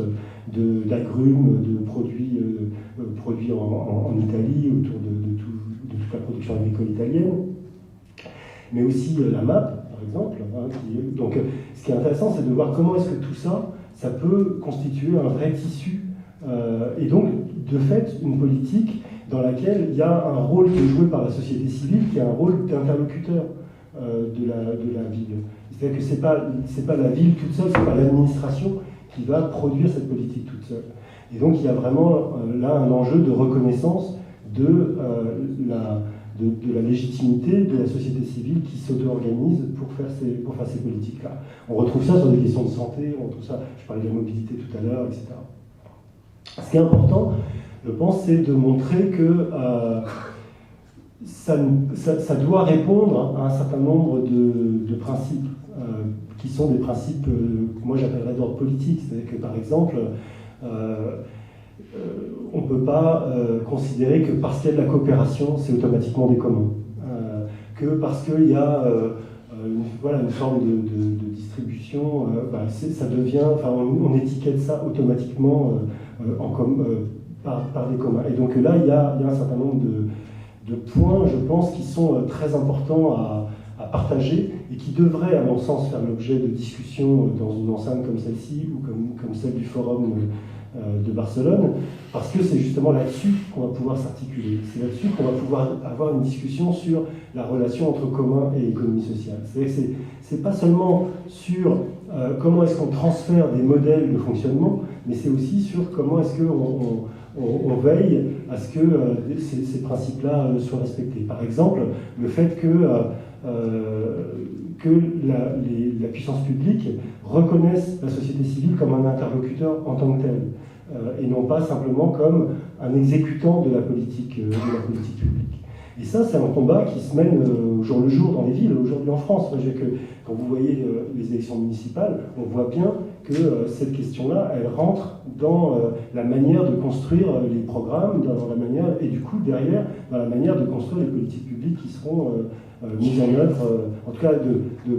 Speaker 3: d'agrumes, de produits en Italie, autour de toute la production agricole italienne, mais aussi la MAP, par exemple. Donc, ce qui est intéressant, c'est de voir comment est-ce que tout ça, ça peut constituer un vrai tissu, et donc, de fait, une politique dans laquelle il y a un rôle qui est joué par la société civile, qui est un rôle d'interlocuteur de la ville. C'est-à-dire que c'est pas la ville toute seule, c'est pas l'administration qui va produire cette politique toute seule. Et donc, il y a vraiment là un enjeu de reconnaissance de la légitimité de la société civile qui s'auto-organise pour faire ces politiques-là. On retrouve ça sur des questions de santé, on retrouve ça, je parlais de la mobilité tout à l'heure, etc. Ce qui est important, je pense, c'est de montrer que ça doit répondre à un certain nombre de principes, qui sont des principes que moi j'appellerais d'ordre politique. C'est-à-dire que, par exemple, on ne peut pas considérer que parce qu'il y a de la coopération, c'est automatiquement des communs. Que parce qu'il y a une voilà, une forme de distribution, ça devient, on étiquette ça automatiquement par des communs. Et donc là, il y a un certain nombre de points, je pense, qui sont très importants à partager et qui devraient, à mon sens, faire l'objet de discussions dans une enceinte comme celle-ci ou comme celle du Forum de Barcelone, parce que c'est justement là-dessus qu'on va pouvoir s'articuler. C'est là-dessus qu'on va pouvoir avoir une discussion sur la relation entre commun et économie sociale. C'est pas seulement sur comment est-ce qu'on transfère des modèles de fonctionnement, mais c'est aussi sur comment est-ce qu'on veille à ce que ces principes-là soient respectés. Par exemple, le fait que la puissance publique reconnaisse la société civile comme un interlocuteur en tant que tel, et non pas simplement comme un exécutant de la politique publique. Et ça, c'est un combat qui se mène au jour le jour dans les villes, aujourd'hui en France. Quand vous voyez les élections municipales, on voit bien que cette question-là, elle rentre dans la manière de construire les programmes, dans la manière, et du coup, derrière, dans la manière de construire les politiques publiques qui seront mises en œuvre, en tout cas,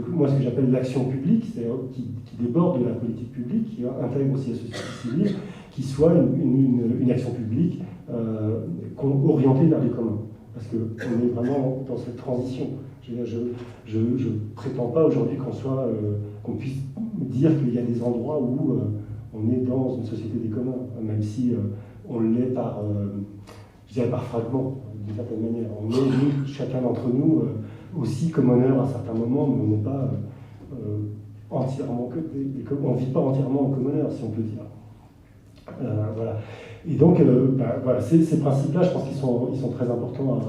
Speaker 3: moi, ce que j'appelle l'action publique, c'est-à-dire qui déborde de la politique publique, qui intègre aussi la société civile, qui soit une action publique orientée vers les communs. Parce qu'on est vraiment dans cette transition. Je ne prétends pas aujourd'hui qu'on puisse dire qu'il y a des endroits où on est dans une société des communs, même si on l'est par fragment, d'une certaine manière. On est, chacun d'entre nous, aussi commoners à certains moments, mais on n'est pas entièrement on ne vit pas entièrement en commoners, si on peut dire. Voilà. Et donc, voilà, ces principes-là, je pense qu'ils sont très importants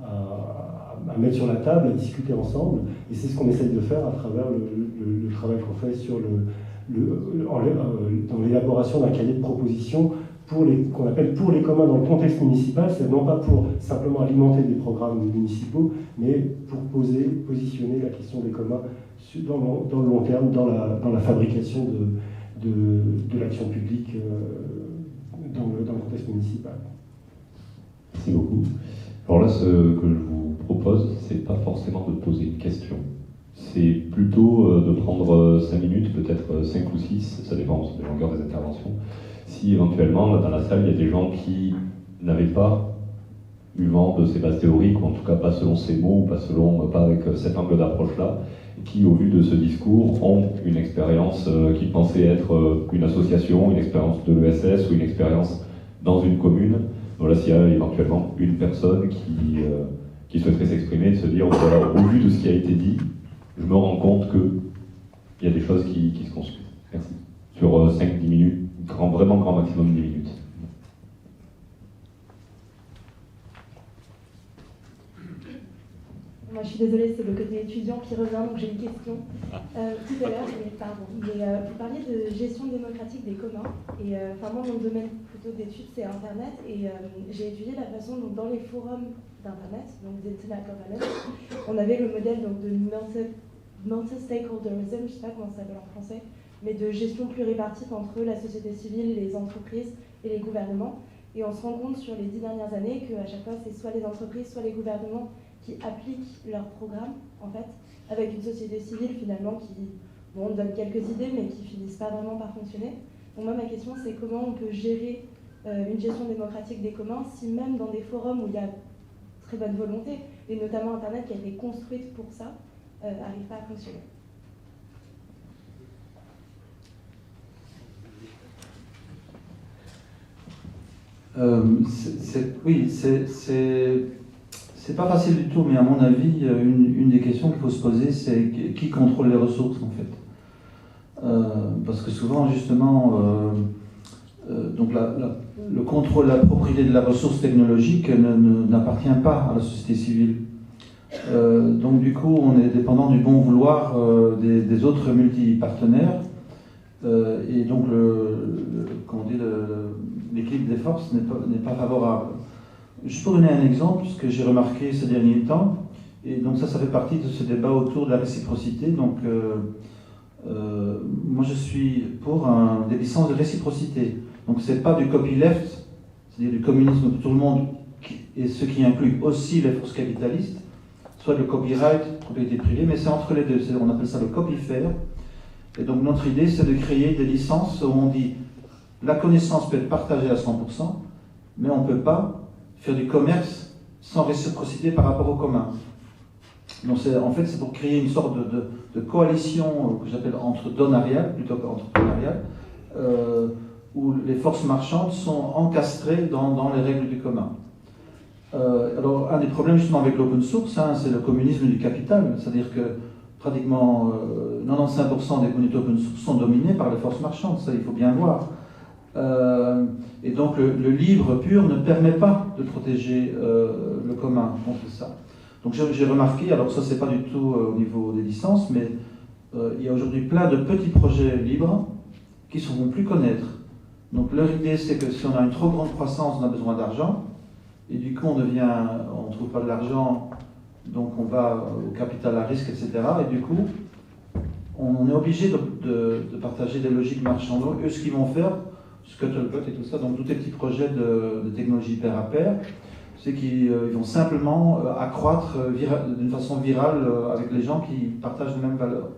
Speaker 3: à mettre sur la table, à discuter ensemble. Et c'est ce qu'on essaye de faire à travers le travail qu'on fait sur dans l'élaboration d'un cahier de propositions qu'on appelle pour les communs dans le contexte municipal. C'est non pas pour simplement alimenter des programmes municipaux, mais pour positionner la question des communs dans le long terme, dans la fabrication de l'action publique dans le contexte municipal.
Speaker 1: Merci beaucoup. Alors là, ce que je vous propose, c'est pas forcément de poser une question. C'est plutôt de prendre 5 minutes, peut-être 5 ou 6, ça dépend de la longueur des interventions. Si éventuellement, là, dans la salle, il y a des gens qui n'avaient pas eu vent de ces bases théoriques, ou en tout cas pas selon ces mots, ou pas avec cet angle d'approche-là, qui, au vu de ce discours, ont une expérience qui pensait être une association, une expérience de l'ESS ou une expérience dans une commune. Voilà, s'il y a éventuellement une personne qui souhaiterait s'exprimer, de se dire, voilà, au vu de ce qui a été dit, je me rends compte qu'il y a des choses qui se construisent. Merci. Sur 5-10 minutes, vraiment grand maximum 10 minutes.
Speaker 4: Moi, je suis désolée, c'est le côté étudiant qui revient, donc j'ai une question. Tout à l'heure, vous parliez de gestion démocratique des communs. Et moi, mon domaine plutôt d'études, c'est Internet. Et j'ai étudié la façon dont dans les forums d'Internet, donc des governance, on avait le modèle donc, de multi-stakeholderism, je ne sais pas comment ça s'appelle en français, mais de gestion pluripartite entre la société civile, les entreprises et les gouvernements. Et on se rend compte sur les 10 dernières années qu'à chaque fois, c'est soit les entreprises, soit les gouvernements qui appliquent leurs programmes, en fait, avec une société civile, finalement, qui donne quelques idées, mais qui finissent pas vraiment par fonctionner. Donc moi, ma question, c'est comment on peut gérer une gestion démocratique des communs si même dans des forums où il y a très bonne volonté, et notamment Internet qui a été construite pour ça, n'arrive pas à fonctionner.
Speaker 2: C'est pas facile du tout, mais à mon avis, une des questions qu'il faut se poser, c'est qui contrôle les ressources, en fait. Parce que souvent, justement, donc le contrôle, la propriété de la ressource technologique n'appartient pas à la société civile. Donc du coup, on est dépendant du bon vouloir des autres multipartenaires. Et donc, l'équilibre des forces n'est pas favorable. Juste pour donner un exemple, ce que j'ai remarqué ces derniers temps, et donc ça fait partie de ce débat autour de la réciprocité. Donc, moi je suis pour des licences de réciprocité. Donc c'est pas du copyleft, c'est-à-dire du communisme de tout le monde, et ce qui inclut aussi les forces capitalistes, soit le copyright, propriété privée, mais c'est entre les deux. On appelle ça le copyfair. Et donc notre idée, c'est de créer des licences où on dit la connaissance peut être partagée à 100%, mais on ne peut pas faire du commerce sans réciprocité par rapport au commun. Donc en fait, c'est pour créer une sorte de coalition que j'appelle entre-donnariale, plutôt qu'entreprenariale, où les forces marchandes sont encastrées dans les règles du commun. Alors, un des problèmes justement avec l'open source, c'est le communisme du capital, c'est-à-dire que pratiquement 95% des communautés open source sont dominées par les forces marchandes, ça il faut bien voir. Et donc le livre pur ne permet pas de protéger le commun contre ça. Donc j'ai remarqué, alors ça c'est pas du tout au niveau des licences, mais il y a aujourd'hui plein de petits projets libres qui ne se font plus connaître. Donc leur idée c'est que si on a une trop grande croissance, on a besoin d'argent, et du coup on ne trouve pas de l'argent, donc on va au capital à risque, etc. Et du coup, on est obligé de partager des logiques marchandes. Donc eux, ce qu'ils vont faire, Scuttlebutt et tout ça, donc tous les petits projets de technologie pair à pair, c'est qu'ils vont simplement accroître d'une façon virale avec les gens qui partagent les mêmes valeurs.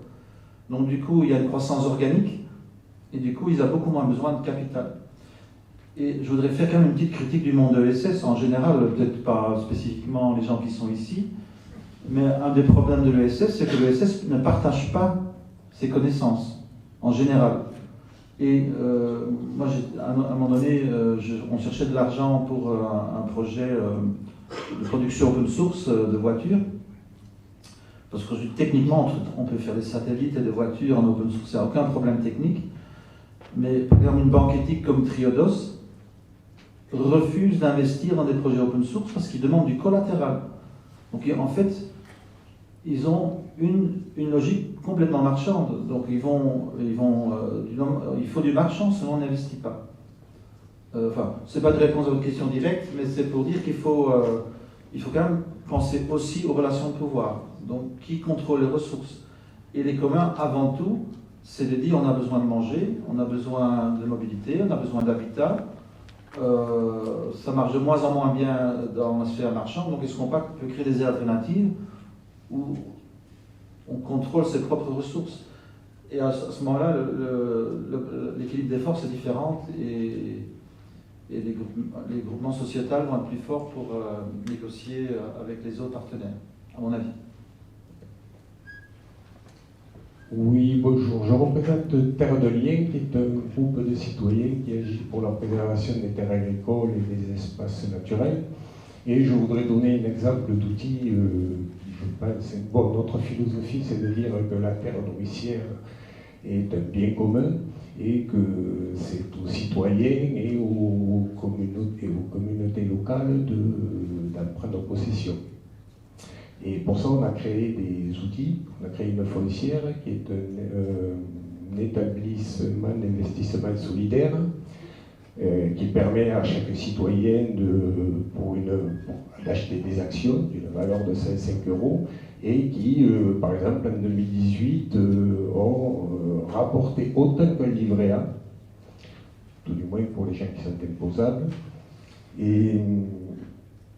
Speaker 2: Donc du coup, il y a une croissance organique, et du coup, ils ont beaucoup moins besoin de capital. Et je voudrais faire quand même une petite critique du monde de l'ESS, en général, peut-être pas spécifiquement les gens qui sont ici, mais un des problèmes de l'ESS, c'est que l'ESS ne partage pas ses connaissances, en général. Et moi, à un moment donné, on cherchait de l'argent pour un projet de production open source de voitures, parce que techniquement, on peut faire des satellites et des voitures en open source, il n'y a aucun problème technique, mais par exemple, une banque éthique comme Triodos refuse d'investir dans des projets open source parce qu'ils demandent du collatéral. Donc en fait, ils ont une logique complètement marchande. Donc il faut du marchand, sinon on n'investit pas. Enfin, c'est pas de réponse à votre question directe, mais c'est pour dire qu'il faut quand même penser aussi aux relations de pouvoir. Donc qui contrôle les ressources? Et les communs, avant tout, c'est de dire on a besoin de manger, on a besoin de mobilité, on a besoin d'habitat. Ça marche de moins en moins bien dans la sphère marchande, donc est-ce qu'on peut créer des alternatives où on contrôle ses propres ressources? Et à ce moment-là, l'équilibre des forces est différent et les groupements sociétals vont être plus forts pour négocier avec les autres partenaires, à mon avis.
Speaker 5: Oui, bonjour. Je représente Terre de Liens, qui est un groupe de citoyens qui agit pour la préservation des terres agricoles et des espaces naturels. Et je voudrais donner un exemple d'outil. Je pense, bon, notre philosophie, c'est de dire que la terre nourricière est un bien commun et que c'est aux citoyens et aux communautés locales d'en prendre possession. Et pour ça, on a créé des outils. On a créé une foncière qui est un établissement d'investissement solidaire qui permet à chaque citoyen d'acheter des actions d'une valeur de 5 € et qui, par exemple, en 2018, ont rapporté autant qu'un livret A, tout du moins pour les gens qui sont imposables. Et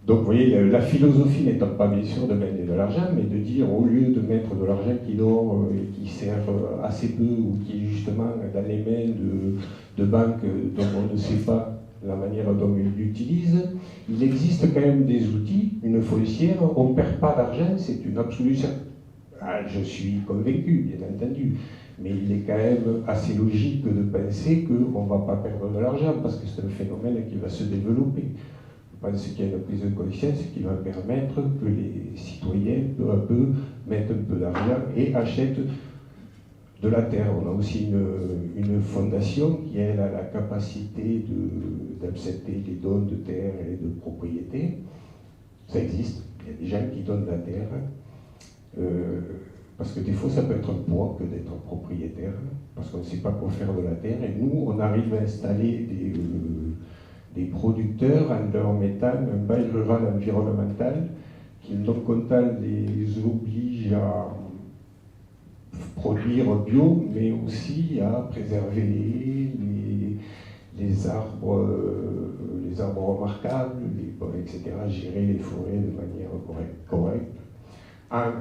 Speaker 5: donc, vous voyez, la philosophie n'étant pas bien sûr de gagner de l'argent, mais de dire au lieu de mettre de l'argent qui dort et qui sert assez peu ou qui est justement dans les mains de banques dont on ne sait pas la manière dont ils l'utilisent, il existe quand même des outils, une foncière, on ne perd pas d'argent, c'est une absolue certitude. Je suis convaincu, bien entendu, mais il est quand même assez logique de penser qu'on ne va pas perdre de l'argent parce que c'est un phénomène qui va se développer. Je pense qu'il y a une prise de conscience qui va permettre que les citoyens, peu à peu, mettent un peu d'argent et achètent de la terre. On a aussi une fondation qui, elle, a la capacité d'accepter les dons de terre et de propriété. Ça existe. Il y a des gens qui donnent de la terre. Parce que des fois, ça peut être un poids que d'être propriétaire, parce qu'on ne sait pas quoi faire de la terre. Et nous, on arrive à installer des producteurs en leur mettant un bail rural environnemental qui, donc, les oblige à produire bio, mais aussi à préserver les arbres remarquables, etc., gérer les forêts de manière correcte. en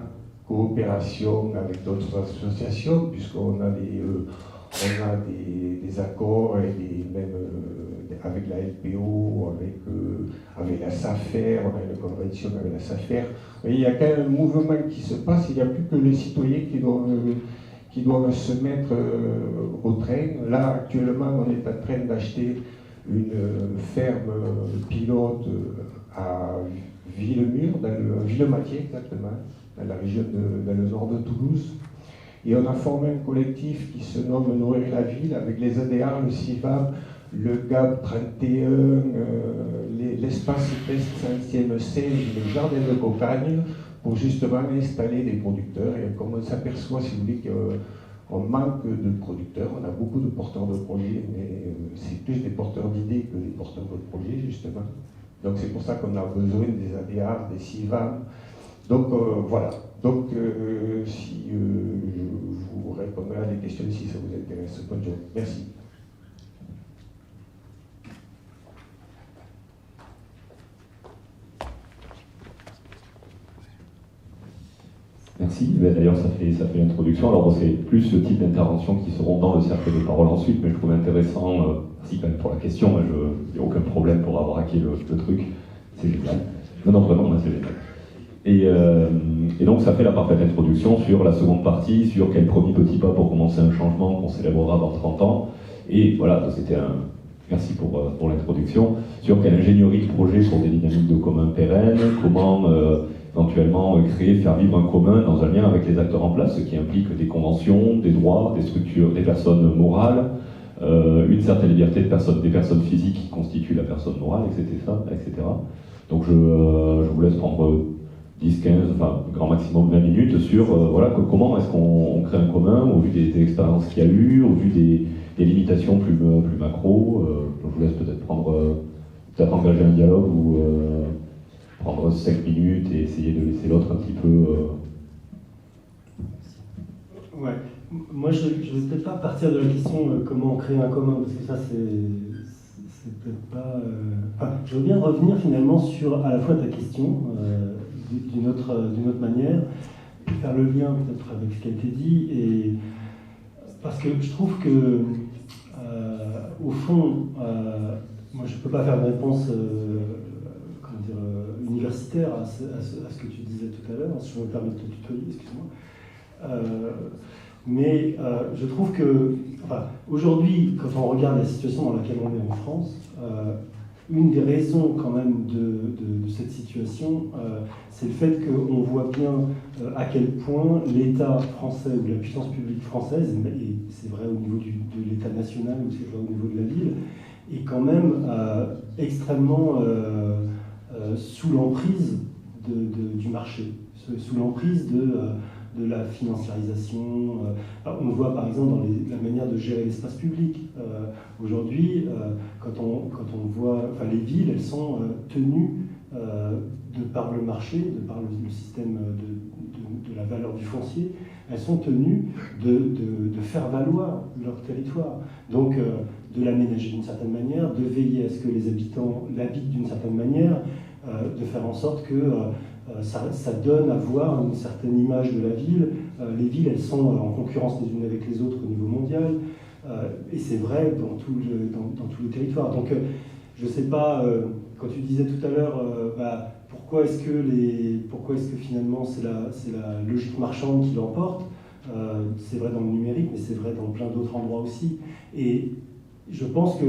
Speaker 5: coopération avec d'autres associations, puisqu'on a des accords et même avec la LPO, avec la SAFER, on a une convention avec la SAFER. Mais il y a quand même un mouvement qui se passe, il n'y a plus que les citoyens qui doivent se mettre au train. Là, actuellement, on est en train d'acheter une ferme pilote à Villemur, dans le Villematier exactement, dans la région dans le nord de Toulouse. Et on a formé un collectif qui se nomme Nourrir la ville, avec les ADA, le CIVAM, le GAB 31, l'espace équestre Saint-Sienne-Sège, le jardin de Cocagne, pour justement installer des producteurs. Et comme on s'aperçoit, si vous voulez, qu'on manque de producteurs, on a beaucoup de porteurs de projets, mais c'est plus des porteurs d'idées que des porteurs de projets, justement. Donc c'est pour ça qu'on a besoin des ADA, des CIVAM. Donc voilà. Donc si je vous répondrai à des questions si ça vous intéresse. Bonne journée. Merci.
Speaker 1: Merci. D'ailleurs, ça fait l'introduction. Alors, c'est plus ce type d'intervention qui seront dans le cercle de parole ensuite, mais je trouve intéressant, merci quand même pour la question, il n'y a aucun problème pour avoir hacké le truc, c'est génial. Non, vraiment, c'est génial. Et donc, ça fait la parfaite introduction sur la seconde partie, sur quel premier petit pas pour commencer un changement qu'on célébrera dans 30 ans. Et voilà, c'était merci pour l'introduction, sur quelle ingénierie de projet pour des dynamiques de commun pérennes, comment éventuellement faire vivre un commun dans un lien avec les acteurs en place, ce qui implique des conventions, des droits, des structures, des personnes morales, une certaine liberté des personnes physiques qui constituent la personne morale, etc. Donc je vous laisse prendre 10, 15, enfin grand maximum 20 minutes sur voilà, comment est-ce qu'on crée un commun au vu des expériences qu'il y a eu, au vu des limitations plus macro. Je vous laisse peut-être engager un dialogue ou prendre 5 minutes et essayer de laisser l'autre un petit peu...
Speaker 3: Ouais. Moi, je ne vais peut-être pas partir de la question comment créer un commun, parce que ça, c'est peut-être pas... Enfin, je veux bien revenir finalement sur à la fois ta question, d'une autre manière, et faire le lien peut-être avec ce qui a été dit, et parce que je trouve que, au fond, moi, je ne peux pas faire une réponse... universitaire à ce que tu disais tout à l'heure, si je me permets de te tutoyer, excuse-moi. Mais je trouve que, enfin, aujourd'hui, quand on regarde la situation dans laquelle on est en France, une des raisons quand même de cette situation, c'est le fait qu'on voit bien à quel point l'État français ou la puissance publique française, et c'est vrai au niveau de l'État national ou c'est vrai au niveau de la ville, est quand même extrêmement... sous l'emprise du marché, sous l'emprise de la financiarisation. On le voit par exemple dans la manière de gérer l'espace public. Aujourd'hui, quand on voit, enfin, les villes, elles sont tenues de par le marché, de par le système de la valeur du foncier, elles sont tenues de faire valoir leur territoire. Donc, de l'aménager d'une certaine manière, de veiller à ce que les habitants l'habitent d'une certaine manière, de faire en sorte que ça donne à voir une certaine image de la ville. Les villes, elles sont en concurrence les unes avec les autres au niveau mondial, et c'est vrai dans tout le territoire. Donc, je ne sais pas, quand tu disais tout à l'heure, pourquoi est-ce que finalement c'est la logique marchande qui l'emporte, c'est vrai dans le numérique, mais c'est vrai dans plein d'autres endroits aussi. Et je pense que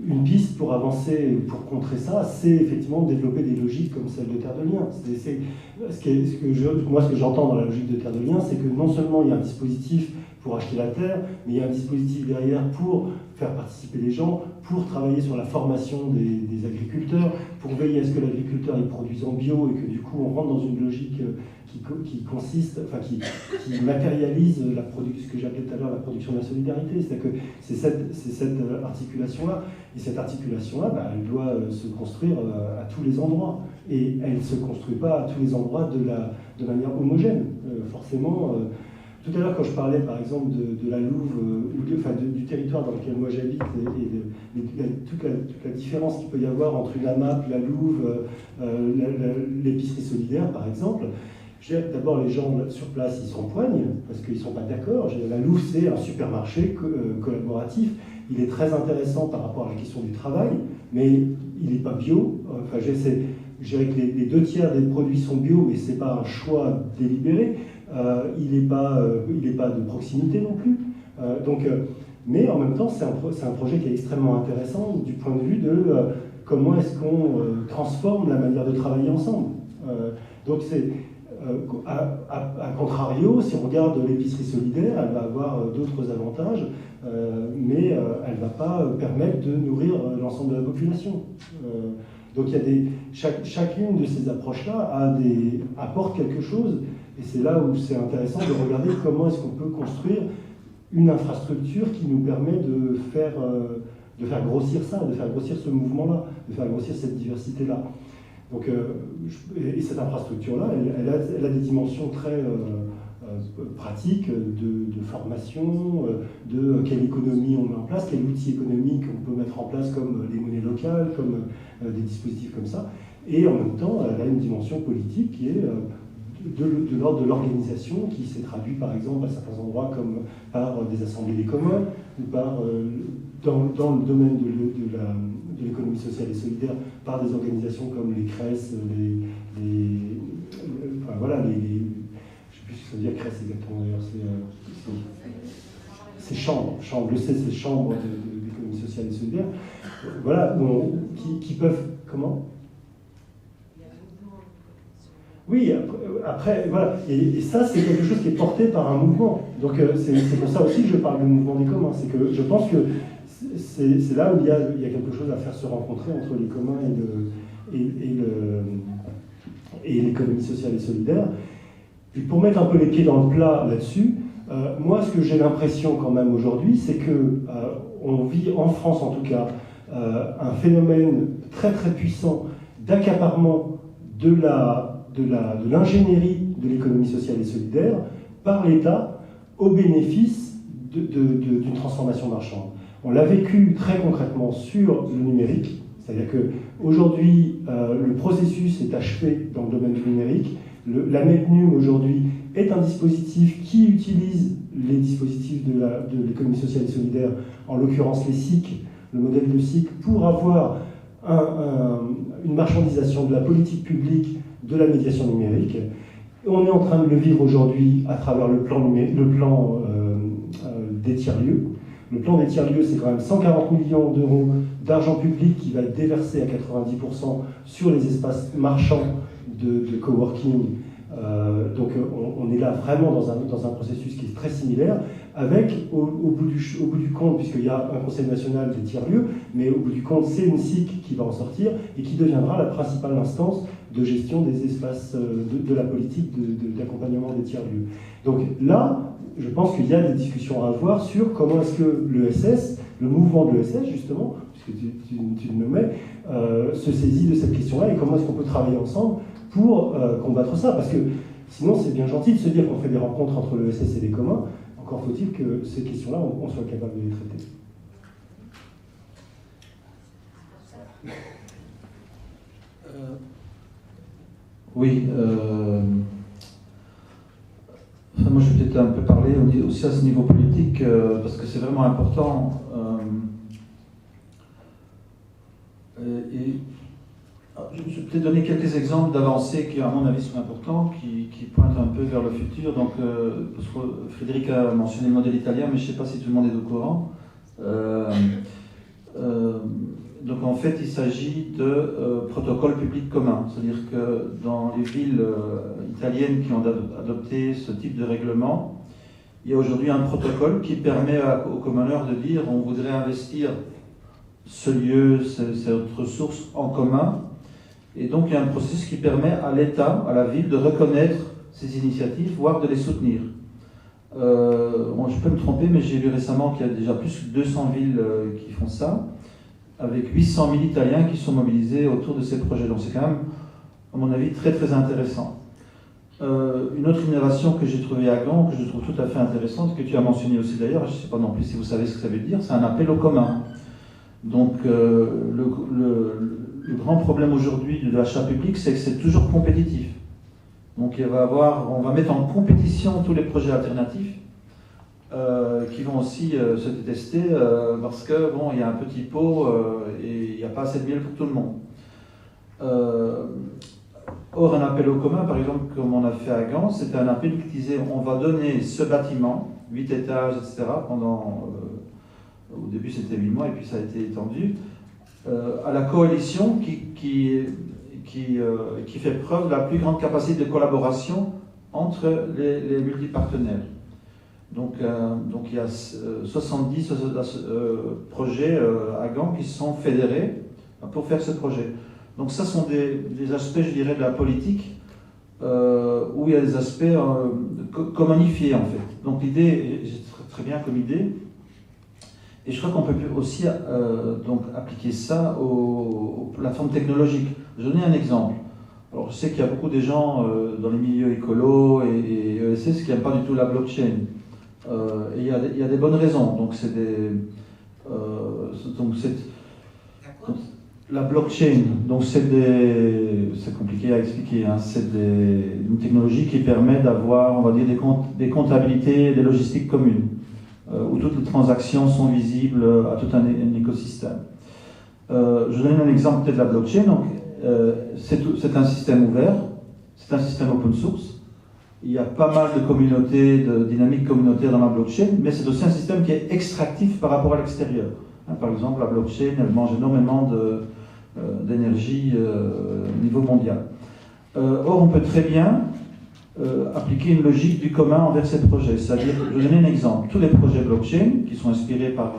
Speaker 3: une piste pour avancer, pour contrer ça, c'est effectivement de développer des logiques comme celle de Terre de Liens. Moi, ce que j'entends dans la logique de Terre de Liens, c'est que non seulement il y a un dispositif pour acheter la terre, mais il y a un dispositif derrière pour faire participer les gens, pour travailler sur la formation des agriculteurs, pour veiller à ce que l'agriculteur il produise en bio et que du coup on rentre dans une logique qui consiste, enfin qui matérialise ce que j'appelais tout à l'heure la production de la solidarité. C'est-à-dire que c'est cette articulation-là, et cette articulation-là, elle doit se construire à tous les endroits. Et elle ne se construit pas à tous les endroits de manière homogène. Forcément, tout à l'heure, quand je parlais par exemple de la Louve, du territoire dans lequel moi j'habite, toute la différence qu'il peut y avoir entre une AMAP, la Louve, l'épicerie solidaire par exemple, d'abord les gens sur place ils s'empoignent parce qu'ils ne sont pas d'accord. La Louve c'est un supermarché collaboratif, il est très intéressant par rapport à la question du travail, mais il n'est pas bio. Enfin, je dirais que les 2 tiers des produits sont bio, mais ce n'est pas un choix délibéré. Il n'est pas de proximité non plus. Mais en même temps, c'est un projet qui est extrêmement intéressant du point de vue de comment est-ce qu'on transforme la manière de travailler ensemble. Donc c'est, à contrario, si on regarde l'épicerie solidaire, elle va avoir d'autres avantages, mais elle ne va pas permettre de nourrir l'ensemble de la population. Donc il y a chacune de ces approches-là apporte quelque chose, et c'est là où c'est intéressant de regarder comment est-ce qu'on peut construire une infrastructure qui nous permet de faire grossir ça, de faire grossir ce mouvement-là, de faire grossir cette diversité-là. Donc, et cette infrastructure-là, elle a des dimensions très pratiques de formation, de quelle économie on met en place, quel outil économique on peut mettre en place comme les monnaies locales, comme des dispositifs comme ça. Et en même temps, elle a une dimension politique qui est de l'ordre de l'organisation, qui s'est traduit par exemple à certains endroits comme par des assemblées des communs, ou par, dans le domaine de l'économie sociale et solidaire, par des organisations comme les CRES, enfin voilà, je ne sais plus ce que ça veut dire CRES exactement d'ailleurs, c'est chambres, je sais, c'est chambres d'économie sociale et solidaire, voilà, qui peuvent, comment ? Oui, après, voilà, et ça c'est quelque chose qui est porté par un mouvement. Donc c'est pour ça aussi que je parle du mouvement des communs, c'est que je pense que c'est là où il y a quelque chose à faire se rencontrer entre les communs et l'économie sociale et solidaire. Puis pour mettre un peu les pieds dans le plat là-dessus, moi ce que j'ai l'impression quand même aujourd'hui, c'est que on vit en France en tout cas un phénomène très très puissant d'accaparement de l'ingénierie de l'économie sociale et solidaire par l'État au bénéfice d'une transformation marchande. On l'a vécu très concrètement sur le numérique, c'est-à-dire qu'aujourd'hui, le processus est achevé dans le domaine du numérique. La MEDNUM aujourd'hui est un dispositif qui utilise les dispositifs de l'économie sociale et solidaire, en l'occurrence les SIC, le modèle de SIC, pour avoir une marchandisation de la politique publique de la médiation numérique. Et on est en train de le vivre aujourd'hui à travers le plan des tiers-lieux. Le plan des tiers-lieux, c'est quand même 140 millions d'euros d'argent public qui va être déversé à 90% sur les espaces marchands de coworking. Donc on est là vraiment dans un processus qui est très similaire, avec au bout du compte, puisqu'il y a un Conseil national des tiers-lieux, mais au bout du compte, c'est une SIC qui va en sortir et qui deviendra la principale instance de gestion des espaces de la politique d'accompagnement des tiers-lieux. Donc là, je pense qu'il y a des discussions à avoir sur comment est-ce que l'ESS, le mouvement de l'ESS justement, puisque tu le nommais, se saisit de cette question-là et comment est-ce qu'on peut travailler ensemble pour combattre ça. Parce que sinon, c'est bien gentil de se dire qu'on fait des rencontres entre l'ESS et les communs, encore faut-il que ces questions-là, on soit capable de les traiter.
Speaker 2: Oui, moi je vais peut-être un peu parler aussi à ce niveau politique, parce que c'est vraiment important. Je vais peut-être donner quelques exemples d'avancées qui, à mon avis, sont importants, qui pointent un peu vers le futur. Donc, Frédéric a mentionné le modèle italien, mais je ne sais pas si tout le monde est au courant. Donc, en fait, il s'agit de protocoles publics communs. C'est-à-dire que dans les villes italiennes qui ont adopté ce type de règlement, il y a aujourd'hui un protocole qui permet aux communeurs de dire on voudrait investir ce lieu, cette ressource en commun. Et donc, il y a un processus qui permet à l'État, à la ville, de reconnaître ces initiatives, voire de les soutenir. Je peux me tromper, mais j'ai lu récemment qu'il y a déjà plus de 200 villes qui font ça, avec 800 000 Italiens qui sont mobilisés autour de ces projets. Donc, c'est quand même, à mon avis, très, très intéressant. Une autre innovation que j'ai trouvée à Gand, que je trouve tout à fait intéressante, que tu as mentionné aussi d'ailleurs, je ne sais pas non plus si vous savez ce que ça veut dire, c'est un appel au commun. Donc le grand problème aujourd'hui de l'achat public, c'est que c'est toujours compétitif. Donc on va mettre en compétition tous les projets alternatifs qui vont aussi se détester parce que bon, il y a un petit pot et il n'y a pas assez de miel pour tout le monde. Or, un appel au commun, par exemple, comme on a fait à Gand, c'était un appel qui disait on va donner ce bâtiment, 8 étages, etc., pendant. Au début, c'était 8 mois et puis ça a été étendu, à la coalition qui fait preuve de la plus grande capacité de collaboration entre les multipartenaires. Donc il y a 70 projets à Gand qui sont fédérés pour faire ce projet. Donc ça sont des aspects, je dirais, de la politique où il y a des aspects commodifiés en fait. Donc l'idée, c'est très bien comme idée, et je crois qu'on peut aussi donc appliquer ça aux plateformes technologiques. Je vais donner un exemple. Alors je sais qu'il y a beaucoup de gens dans les milieux écolos et ESS qui n'aiment pas du tout la blockchain. Et il y a des bonnes raisons. Donc c'est la blockchain, donc c'est compliqué à expliquer, hein. C'est une technologie qui permet d'avoir, on va dire, des comptabilités, des logistiques communes, où toutes les transactions sont visibles à tout un écosystème. Je donne un exemple peut-être de la blockchain. Donc, c'est un système ouvert, c'est un système open source. Il y a pas mal de communautés, de dynamiques communautaires dans la blockchain, mais c'est aussi un système qui est extractif par rapport à l'extérieur. Par exemple, la blockchain, elle mange énormément d'énergie au niveau mondial. Or, on peut très bien appliquer une logique du commun envers ces projets. C'est-à-dire, je vais donner un exemple. Tous les projets blockchain, qui sont inspirés par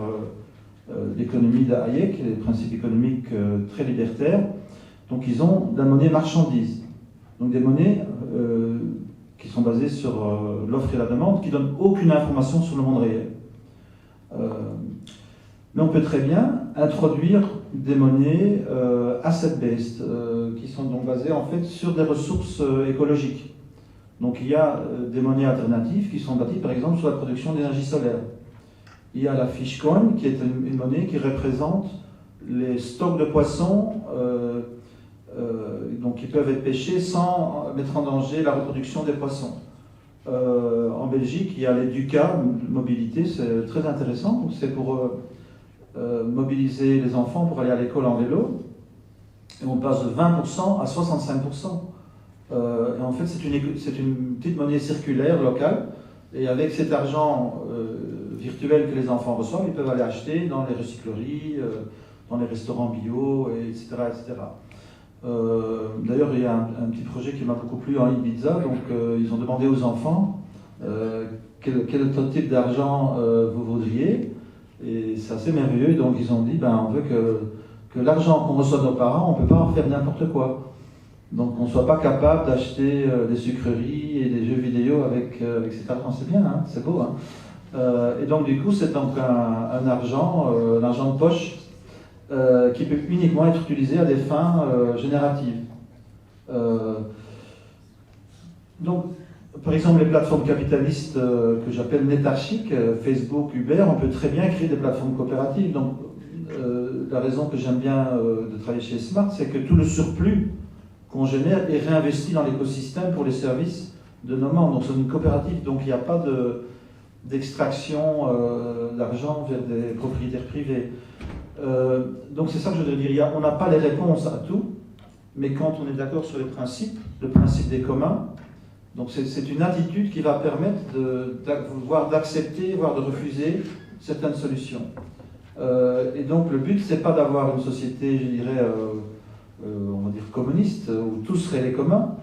Speaker 2: l'économie de Hayek, les principes économiques très libertaires, donc ils ont de la monnaie marchandise. Donc des monnaies qui sont basées sur l'offre et la demande, qui ne donnent aucune information sur le monde réel. Mais on peut très bien introduire des monnaies asset-based, qui sont donc basées en fait sur des ressources écologiques. Donc il y a des monnaies alternatives qui sont bâties par exemple sur la production d'énergie solaire. Il y a la Fishcoin, qui est une monnaie qui représente les stocks de poissons donc qui peuvent être pêchés sans mettre en danger la reproduction des poissons. En Belgique, il y a l'Educa mobilité, c'est très intéressant. C'est pour mobiliser les enfants pour aller à l'école en vélo. Et on passe de 20% à 65%. Et en fait, c'est une petite monnaie circulaire locale. Et avec cet argent virtuel que les enfants reçoivent, ils peuvent aller acheter dans les recycleries, dans les restaurants bio, etc. etc. D'ailleurs, il y a un petit projet qui m'a beaucoup plu en Ibiza. Donc, ils ont demandé aux enfants quel type d'argent vous voudriez. Et c'est assez merveilleux. Donc, ils ont dit on veut que l'argent qu'on reçoit de nos parents, on ne peut pas en faire n'importe quoi. Donc, on ne soit pas capable d'acheter des sucreries et des jeux vidéo avec cet argent. C'est bien, hein, c'est beau. Hein. Et donc, du coup, c'est donc un argent de poche qui peut uniquement être utilisé à des fins génératives. Donc, par exemple, les plateformes capitalistes que j'appelle nétarchiques, Facebook, Uber, on peut très bien créer des plateformes coopératives. Donc, la raison que j'aime bien de travailler chez Smart, c'est que tout le surplus qu'on génère est réinvesti dans l'écosystème pour les services de nos membres. Donc, c'est une coopérative, donc il n'y a pas d'extraction d'argent vers des propriétaires privés. Donc c'est ça que je voudrais dire. On n'a pas les réponses à tout, mais quand on est d'accord sur les principes, le principe des communs, donc c'est une attitude qui va permettre voire d'accepter, voire de refuser certaines solutions. Et donc le but, c'est pas d'avoir une société, je dirais, on va dire communiste, où tout serait les communs,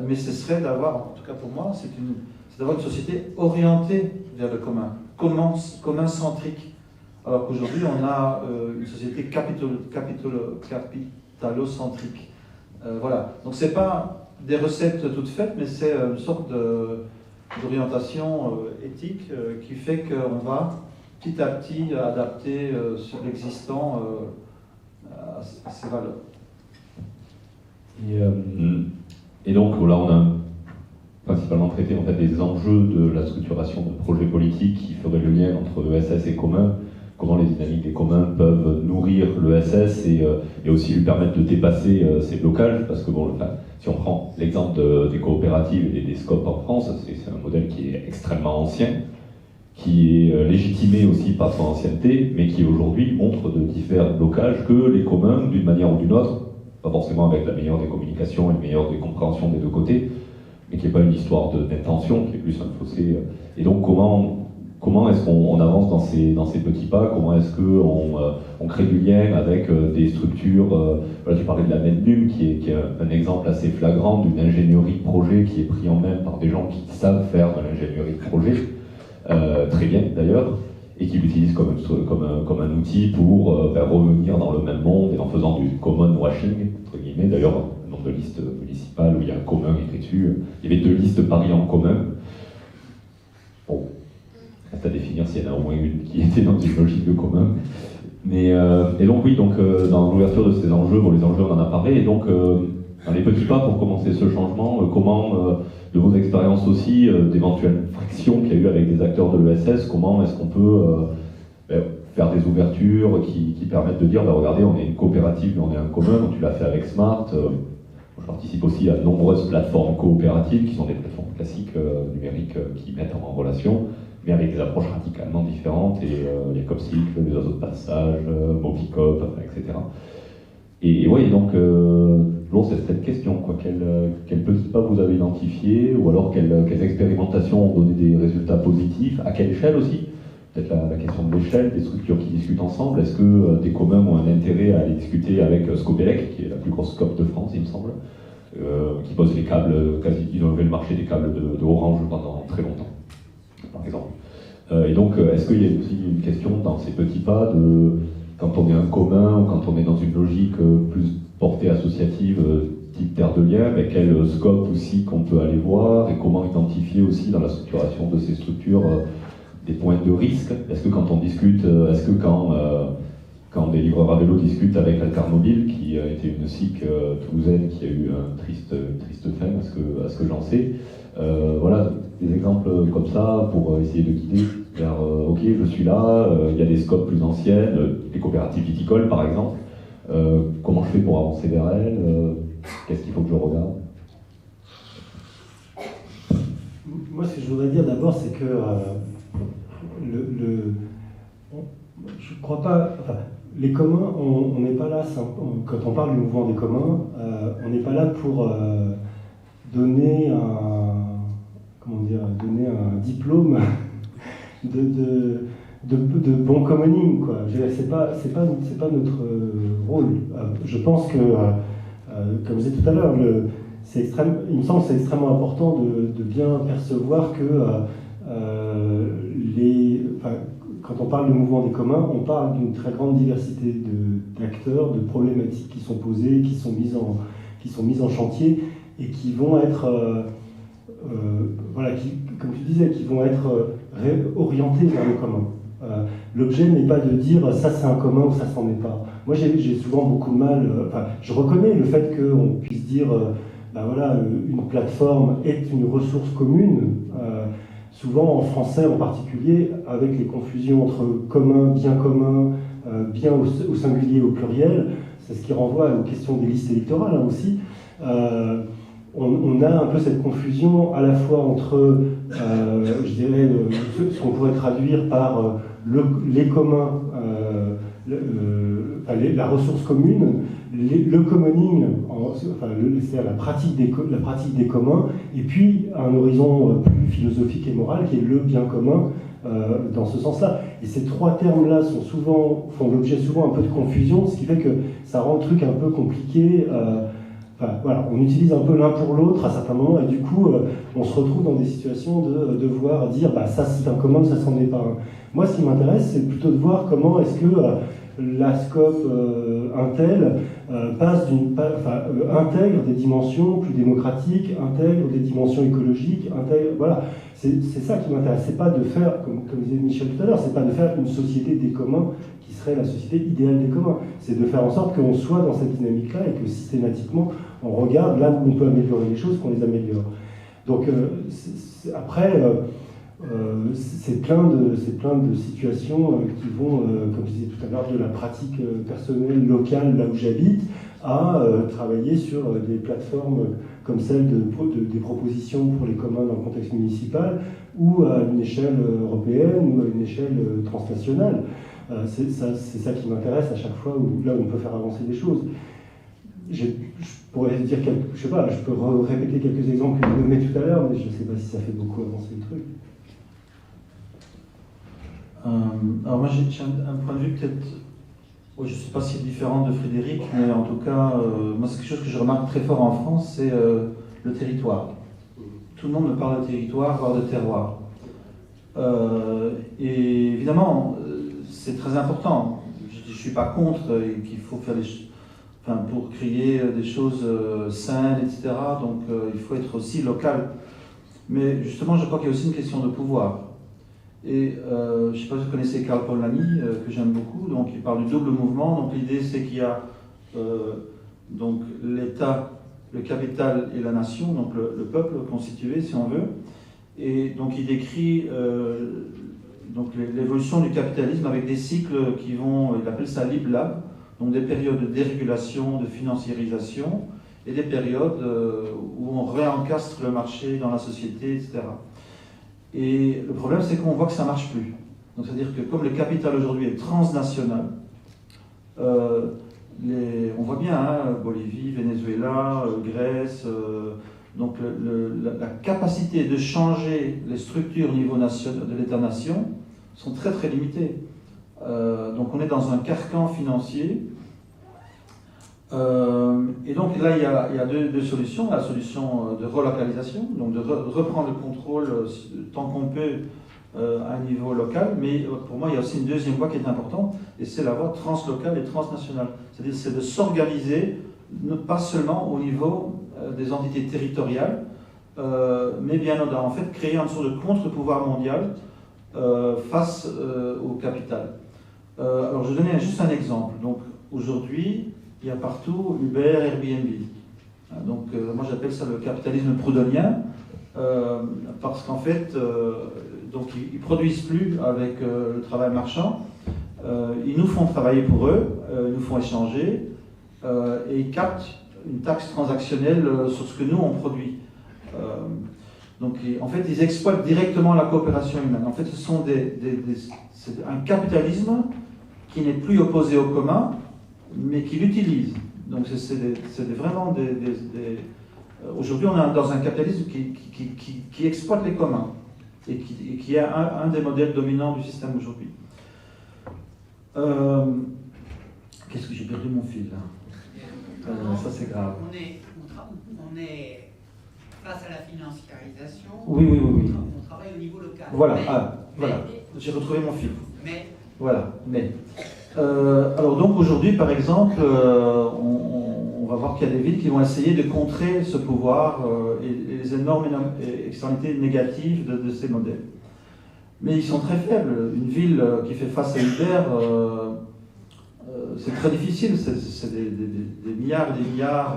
Speaker 2: mais ce serait d'avoir, en tout cas pour moi, c'est d'avoir une société orientée vers le commun, commun-centrique. Alors qu'aujourd'hui, on a une société capitalocentrique. Voilà. Donc, ce n'est pas des recettes toutes faites, mais c'est une sorte d'orientation éthique qui fait qu'on va petit à petit adapter sur l'existant à ces valeurs.
Speaker 1: Et donc, là, on a principalement traiter en fait des enjeux de la structuration de projets politiques qui feraient le lien entre ESS et commun, comment les dynamiques des communs peuvent nourrir l'ESS et aussi lui permettre de dépasser ces blocages, parce que bon, enfin, si on prend l'exemple des coopératives et des SCOP en France, c'est un modèle qui est extrêmement ancien, qui est légitimé aussi par son ancienneté, mais qui aujourd'hui montre de différents blocages que les communs, d'une manière ou d'une autre, pas forcément avec la meilleure des communications et la meilleure des compréhensions des deux côtés, mais qui n'est pas une histoire d'intention, qui est plus un fossé. Et donc comment est-ce qu'on avance dans ces petits pas? Comment est-ce qu'on crée du lien avec des structures voilà, tu parlais de la MEDNUM, qui est un exemple assez flagrant d'une ingénierie de projet qui est pris en main par des gens qui savent faire de l'ingénierie de projet, très bien d'ailleurs, et qui l'utilisent comme un outil pour revenir dans le même monde et en faisant du common washing, entre guillemets. D'ailleurs, le nombre de listes municipales où il y a un commun écrit dessus, il y avait 2 listes Paris en commun. Bon, reste à définir s'il y en a au moins une qui était dans une logique de commun. Mais, et donc oui, dans l'ouverture de ces enjeux, bon, les enjeux on en a parlé, et donc dans les petits pas pour commencer ce changement, comment, de vos expériences aussi, d'éventuelles frictions qu'il y a eu avec des acteurs de l'ESS, comment est-ce qu'on peut faire des ouvertures qui permettent de dire, regardez, on est une coopérative, mais on est un commun, donc tu l'as fait avec Smart. Je participe aussi à de nombreuses plateformes coopératives, qui sont des plateformes classiques numériques qui mettent en relation, mais avec des approches radicalement différentes, et les COPSIC, les oiseaux de passage, Mobicop, etc. Et ouais, donc, c'est cette question, quoi. Quels petits pas vous avez identifiés, ou alors quelles expérimentations ont donné des résultats positifs, à quelle échelle aussi? Peut-être la question de l'échelle, des structures qui discutent ensemble. Est-ce que des communs ont un intérêt à aller discuter avec Scopelec, qui est la plus grosse scope de France, il me semble, qui pose les câbles, ils ont levé le marché des câbles de Orange pendant très longtemps, par exemple. Et donc, est-ce qu'il y a aussi une question dans ces petits pas de, quand on est un commun ou quand on est dans une logique plus portée associative, type terre de lien, mais quel scope aussi qu'on peut aller voir et comment identifier aussi dans la structuration de ces structures des points de risque? Est-ce que quand on discute, est-ce que quand des livreurs à vélo discutent avec Altermobile, qui était une SIC toulousaine qui a eu une triste fin, à ce que j'en sais, voilà, des exemples comme ça pour essayer de guider vers ok, je suis là, il y a des scopes plus anciennes, les coopératives viticoles par exemple, comment je fais pour avancer vers elles, qu'est-ce qu'il faut que je regarde?
Speaker 3: Moi, ce que je voudrais dire d'abord, c'est que je crois pas. Enfin, les communs, on n'est pas là. Quand on parle du mouvement des communs, on n'est pas là pour donner un diplôme de bon commoning, quoi. C'est pas notre rôle. Je pense que, comme je disais tout à l'heure, il me semble que c'est extrêmement important de bien percevoir que quand on parle de mouvement des communs, on parle d'une très grande diversité d'acteurs, de problématiques qui sont posées, qui sont mises en chantier et qui vont être, comme tu disais, qui vont être orientées vers le commun. L'objet n'est pas de dire ça c'est un commun ou ça s'en est pas. Moi j'ai souvent beaucoup de mal, je reconnais le fait qu'on puisse dire une plateforme est une ressource commune, souvent en français en particulier, avec les confusions entre commun, bien au singulier, au pluriel, c'est ce qui renvoie aux questions des listes électorales aussi. On a un peu cette confusion à la fois entre, ce qu'on pourrait traduire par les communs, la ressource commune, le commoning, c'est-à-dire la pratique des communs, et puis un horizon plus philosophique et moral qui est le bien commun dans ce sens-là. Et ces trois termes-là font l'objet souvent un peu de confusion, ce qui fait que ça rend le truc un peu compliqué. On utilise un peu l'un pour l'autre à certains moments, et du coup, on se retrouve dans des situations de devoir dire ça c'est un commun, ça c'en est pas un. Moi, ce qui m'intéresse, c'est plutôt de voir comment est-ce que la scope Intel intègre des dimensions plus démocratiques, intègre des dimensions écologiques, c'est ça qui m'intéresse. C'est pas de faire, comme disait Michel tout à l'heure, c'est pas de faire une société des communs qui serait la société idéale des communs. C'est de faire en sorte qu'on soit dans cette dynamique-là et que systématiquement, on regarde là où on peut améliorer les choses, qu'on les améliore. Donc après, c'est plein de situations qui vont, comme je disais tout à l'heure, de la pratique personnelle locale, là où j'habite, à travailler sur des plateformes comme celle des propositions pour les communs dans le contexte municipal, ou à une échelle européenne, ou à une échelle transnationale. C'est ça qui m'intéresse à chaque fois, là où on peut faire avancer des choses. Je pourrais dire, je sais pas, je peux répéter quelques exemples que vous nommez tout à l'heure, mais je ne sais pas si ça fait beaucoup avancer le truc.
Speaker 2: Alors moi j'ai un point de vue peut-être, je ne sais pas si c'est différent de Frédéric, mais en tout cas, moi c'est quelque chose que je remarque très fort en France, c'est le territoire. Tout le monde me parle de territoire, voire de terroir. Et évidemment, c'est très important. Je ne suis pas contre qu'il faut faire pour créer des choses saines, etc. Donc il faut être aussi local. Mais justement, je crois qu'il y a aussi une question de pouvoir. Et je ne sais pas si vous connaissez Karl Polanyi, que j'aime beaucoup, donc il parle du double mouvement. Donc l'idée c'est qu'il y a donc l'État, le capital et la nation, donc le peuple constitué si on veut. Et donc il décrit donc l'évolution du capitalisme avec des cycles qui vont, il appelle ça Lib Lab, donc des périodes de dérégulation, de financiarisation, et des périodes où on réencastre le marché dans la société, etc. Et le problème, c'est qu'on voit que ça ne marche plus. Donc, c'est-à-dire que comme le capital aujourd'hui est transnational, on voit bien, Bolivie, Venezuela, Grèce, donc la capacité de changer les structures au niveau de l'État-nation sont très très limitées. Donc on est dans un carcan financier. Et donc là, il y a deux solutions. La solution de relocalisation, donc de reprendre le contrôle tant qu'on peut à un niveau local. Mais pour moi, il y a aussi une deuxième voie qui est importante, et c'est la voie translocale et transnationale. C'est-à-dire c'est de s'organiser, pas seulement au niveau des entités territoriales, mais bien au-delà. En fait, créer une sorte de contre-pouvoir mondial face au capital. Alors, je vais donner juste un exemple. Donc, aujourd'hui, il y a partout Uber, Airbnb. Donc, moi, j'appelle ça le capitalisme proudhonien, parce qu'en fait, donc, ils ne produisent plus avec le travail marchand. Ils nous font travailler pour eux, ils nous font échanger, et ils captent une taxe transactionnelle sur ce que nous, on produit. Donc, en fait, ils exploitent directement la coopération humaine. En fait, ce sont c'est un capitalisme qui n'est plus opposé au commun, mais qui l'utilise. Donc, c'est vraiment aujourd'hui, on est dans un capitalisme qui exploite les communs et qui est un des modèles dominants du système aujourd'hui. Qu'est-ce que j'ai perdu mon fil là? Ça, c'est grave.
Speaker 6: On est face à la financiarisation.
Speaker 3: Oui.
Speaker 6: On travaille au niveau local.
Speaker 3: Voilà, voilà. J'ai retrouvé mon fil.
Speaker 6: Mais.
Speaker 3: Voilà, mais. Alors donc aujourd'hui, par exemple, on va voir qu'il y a des villes qui vont essayer de contrer ce pouvoir et les énormes externalités négatives de ces modèles. Mais ils sont très faibles. Une ville qui fait face à Uber, c'est très difficile. C'est des milliards et des milliards.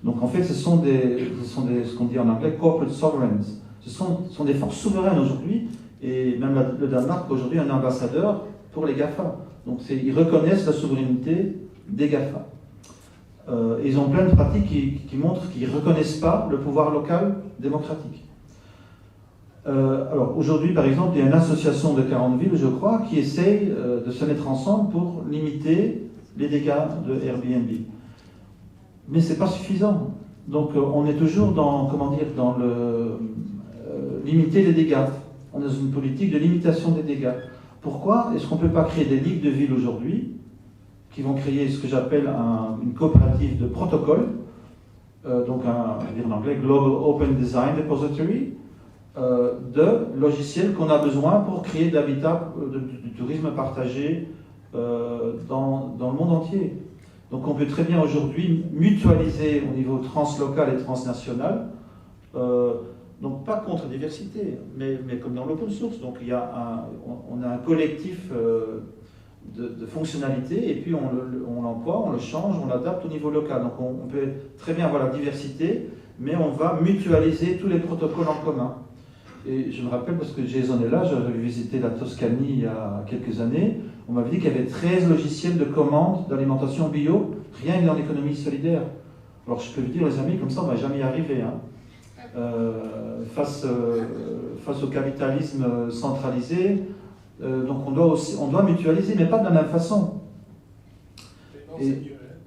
Speaker 3: Donc en fait, ce sont ce qu'on dit en anglais corporate sovereigns. Ce sont des forces souveraines aujourd'hui. Et même le Danemark aujourd'hui a un ambassadeur pour les GAFA. Donc ils reconnaissent la souveraineté des GAFA. Et ils ont plein de pratiques qui montrent qu'ils ne reconnaissent pas le pouvoir local démocratique. Alors aujourd'hui, par exemple, il y a une association de 40 villes, je crois, qui essaye de se mettre ensemble pour limiter les dégâts de Airbnb. Mais ce n'est pas suffisant. Donc on est toujours dans limiter les dégâts. On est dans une politique de limitation des dégâts. Pourquoi est-ce qu'on ne peut pas créer des ligues de villes aujourd'hui qui vont créer ce que j'appelle une coopérative de protocole, donc je vais dire en anglais Global Open Design Repository, de logiciels qu'on a besoin pour créer de l'habitat, du tourisme partagé dans le monde entier. Donc on peut très bien aujourd'hui mutualiser au niveau translocal et transnational, donc pas contre la diversité, mais comme dans l'open source. Donc on a un collectif de fonctionnalités et puis on l'emploie, on le change, on l'adapte au niveau local. Donc on peut très bien avoir la diversité,
Speaker 2: mais on va mutualiser tous les protocoles en commun. Et je me rappelle, parce que Jason est là, j'avais visité la Toscanie il y a quelques années, on m'avait dit qu'il y avait 13 logiciels de commande d'alimentation bio, rien que dans l'économie solidaire. Alors je peux vous dire, les amis, comme ça on ne va jamais y arriver. Hein. Face au capitalisme centralisé, donc on doit mutualiser, mais pas de la même façon.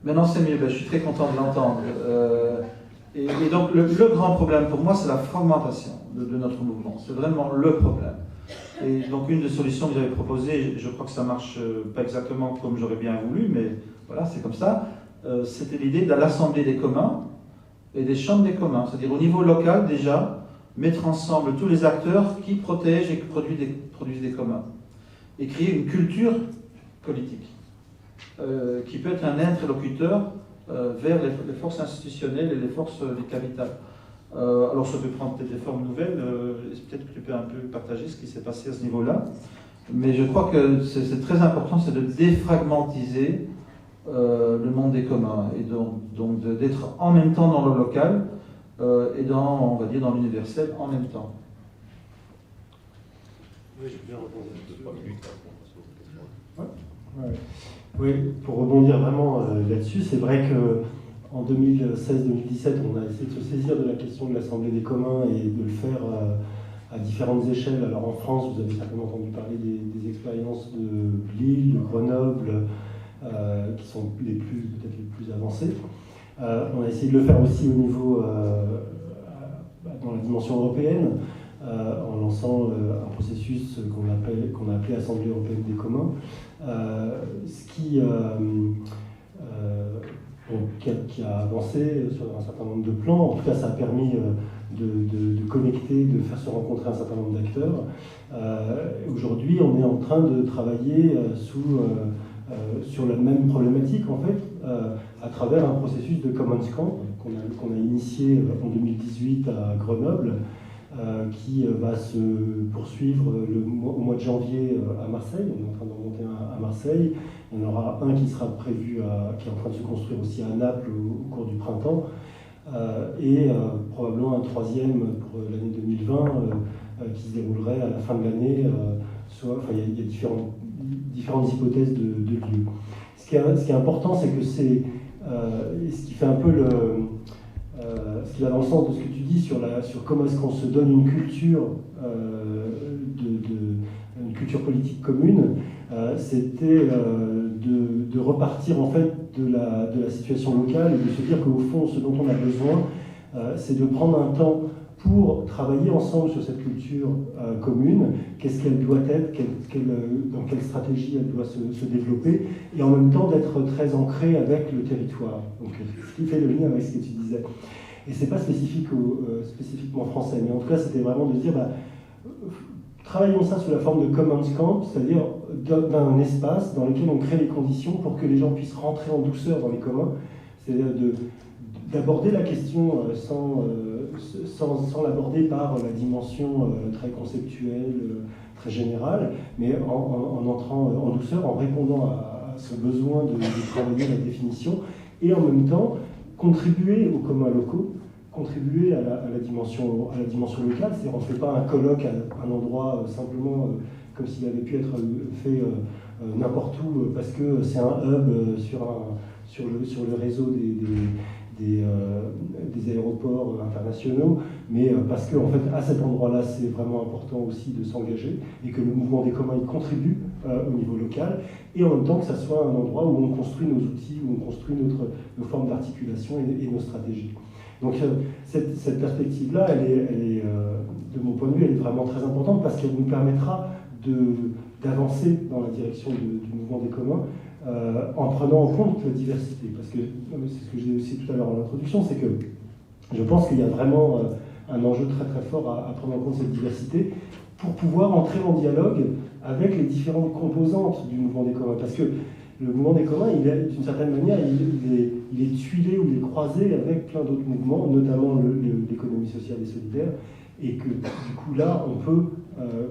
Speaker 2: Maintenant c'est mieux, je suis très content de l'entendre. Et donc le grand problème pour moi, c'est la fragmentation de notre mouvement. C'est vraiment le problème. Et donc une des solutions que j'avais proposées, je crois que ça marche pas exactement comme j'aurais bien voulu, mais voilà, c'est comme ça, c'était l'idée de l'Assemblée des communs et des chambres des communs. C'est-à-dire au niveau local déjà, mettre ensemble tous les acteurs qui protègent et qui produisent des communs. Et créer une culture politique qui peut être un interlocuteur vers les forces institutionnelles et les forces du capital. Alors ça peut prendre peut-être des formes nouvelles, peut-être que tu peux un peu partager ce qui s'est passé à ce niveau-là, mais je crois que c'est très important, c'est de défragmentiser le monde des communs, et donc d'être en même temps dans le local et dans, on va dire, dans l'universel en même temps.
Speaker 3: Oui, je vais bien rebondir. Oui, pour rebondir vraiment là-dessus, c'est vrai qu'en 2016-2017, on a essayé de se saisir de la question de l'Assemblée des communs et de le faire à différentes échelles. Alors en France, vous avez certainement entendu parler des expériences de Lille, de Grenoble, qui sont peut-être les plus avancées. On a essayé de le faire aussi au niveau, dans la dimension européenne, en lançant un processus qu'on a appelé Assemblée européenne des communs, qui a avancé sur un certain nombre de plans. En tout cas, ça a permis de connecter, de faire se rencontrer un certain nombre d'acteurs. Aujourd'hui, on est en train de travailler sur la même problématique, en fait, à travers un processus de Commons Camp qu'on a initié en 2018 à Grenoble, qui va se poursuivre au mois de janvier à Marseille. On est en train d'en monter un à Marseille. Il y en aura un qui sera prévu, qui est en train de se construire aussi à Naples au cours du printemps, et probablement un troisième pour l'année 2020 qui se déroulerait à la fin de l'année. Il y a différentes hypothèses de lieu. Ce qui est important, c'est que c'est ce qui fait un peu ce qui va dans le sens de ce que tu dis sur comment est-ce qu'on se donne une culture une culture politique commune, c'était de repartir en fait de la situation locale et de se dire qu'au fond, ce dont on a besoin, c'est de prendre un temps pour travailler ensemble sur cette culture commune, qu'est-ce qu'elle doit être, dans quelle stratégie elle doit se développer, et en même temps d'être très ancrée avec le territoire. Donc, ce qui fait le lien avec ce que tu disais. Et c'est pas spécifiquement français, mais en tout cas, c'était vraiment de se dire, travaillons ça sous la forme de Commons Camp, c'est-à-dire d'un espace dans lequel on crée les conditions pour que les gens puissent rentrer en douceur dans les communs, c'est-à-dire d'aborder la question sans l'aborder par la dimension très conceptuelle, très générale, mais en entrant en douceur, en répondant à ce besoin de travailler la définition, et en même temps contribuer aux communs locaux, contribuer à la dimension locale. C'est-à-dire on ne fait pas un colloque à un endroit simplement comme s'il avait pu être fait n'importe où parce que c'est un hub sur le réseau des aéroports internationaux, mais parce que en fait, à cet endroit-là, c'est vraiment important aussi de s'engager et que le mouvement des communs y contribue au niveau local, et en même temps que ça soit un endroit où on construit nos outils, où on construit nos formes d'articulation et nos stratégies. Donc cette perspective-là, elle est de mon point de vue, elle est vraiment très importante parce qu'elle nous permettra d'avancer dans la direction du mouvement des communs, en prenant en compte la diversité. Parce que c'est ce que j'ai dit aussi tout à l'heure en introduction, c'est que je pense qu'il y a vraiment un enjeu très très fort à prendre en compte cette diversité pour pouvoir entrer en dialogue avec les différentes composantes du mouvement des communs. Parce que le mouvement des communs, d'une certaine manière, il est tuilé ou il est croisé avec plein d'autres mouvements, notamment l'économie sociale et solidaire, et que du coup là, on peut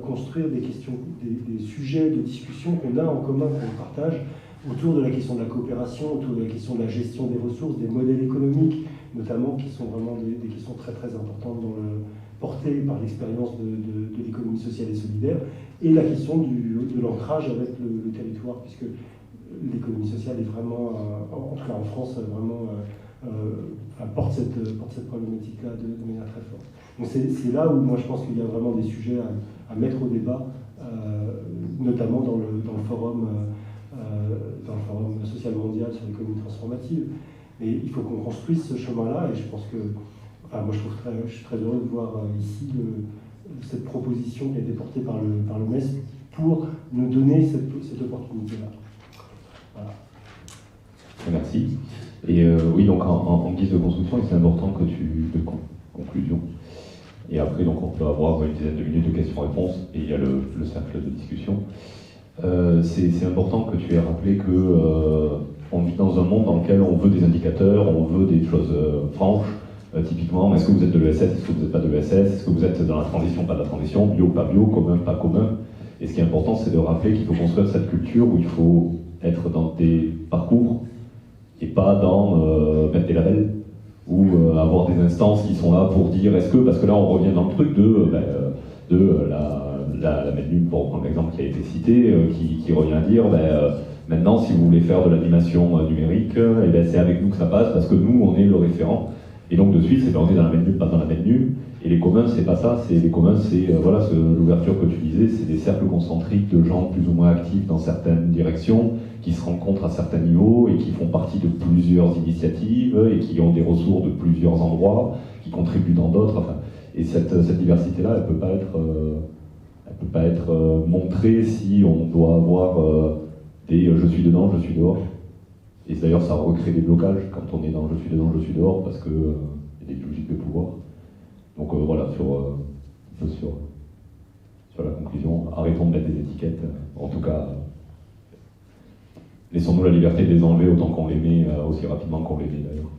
Speaker 3: construire des questions, des sujets de discussion qu'on a en commun, qu'on partage, autour de la question de la coopération, autour de la question de la gestion des ressources, des modèles économiques, notamment, qui sont vraiment des questions très très importantes portées par l'expérience de l'économie sociale et solidaire, et la question de l'ancrage avec le territoire, puisque l'économie sociale est vraiment, en tout cas en France, vraiment porte cette problématique-là de manière très forte. Donc c'est là où moi je pense qu'il y a vraiment des sujets à mettre au débat, notamment dans le forum social mondial sur l'économie transformative. Et il faut qu'on construise ce chemin-là, et je pense que, moi je suis très heureux de voir ici cette proposition qui a été portée par le MES pour nous donner cette opportunité-là. Voilà.
Speaker 1: Merci. Et oui, donc en guise de construction, c'est important que de conclusion. Et après, donc, on peut avoir une dizaine de minutes de questions-réponses, et il y a le cercle de discussion. C'est important que tu aies rappelé que on vit dans un monde dans lequel on veut des indicateurs, on veut des choses franches. Typiquement, est-ce que vous êtes de l'ESS, est-ce que vous n'êtes pas de l'ESS, est-ce que vous êtes dans la transition, pas de la transition, bio, pas bio, commun, pas commun. Et ce qui est important, c'est de rappeler qu'il faut construire cette culture où il faut être dans des parcours et pas dans mettre des labels ou avoir des instances qui sont là pour dire est-ce que, parce que là on revient dans le truc de la Mednum, pour prendre l'exemple qui a été cité, qui revient à dire maintenant si vous voulez faire de l'animation numérique, c'est avec nous que ça passe parce que nous on est le référent. Et donc de suite c'est on est dans la Mednum, pas dans la Mednum. Et les communs, c'est pas ça, les communs, c'est l'ouverture que tu disais, c'est des cercles concentriques de gens plus ou moins actifs dans certaines directions, qui se rencontrent à certains niveaux et qui font partie de plusieurs initiatives et qui ont des ressources de plusieurs endroits, qui contribuent dans d'autres. Enfin, et cette diversité-là, elle peut pas être montrée si on doit avoir des je suis dedans, je suis dehors. Et d'ailleurs, ça recrée des blocages quand on est dans je suis dedans, je suis dehors, parce qu'il y a des logiques de pouvoir. Donc voilà, sur la conclusion, arrêtons de mettre des étiquettes. En tout cas, laissons-nous la liberté de les enlever autant qu'on les met, aussi rapidement qu'on les met d'ailleurs.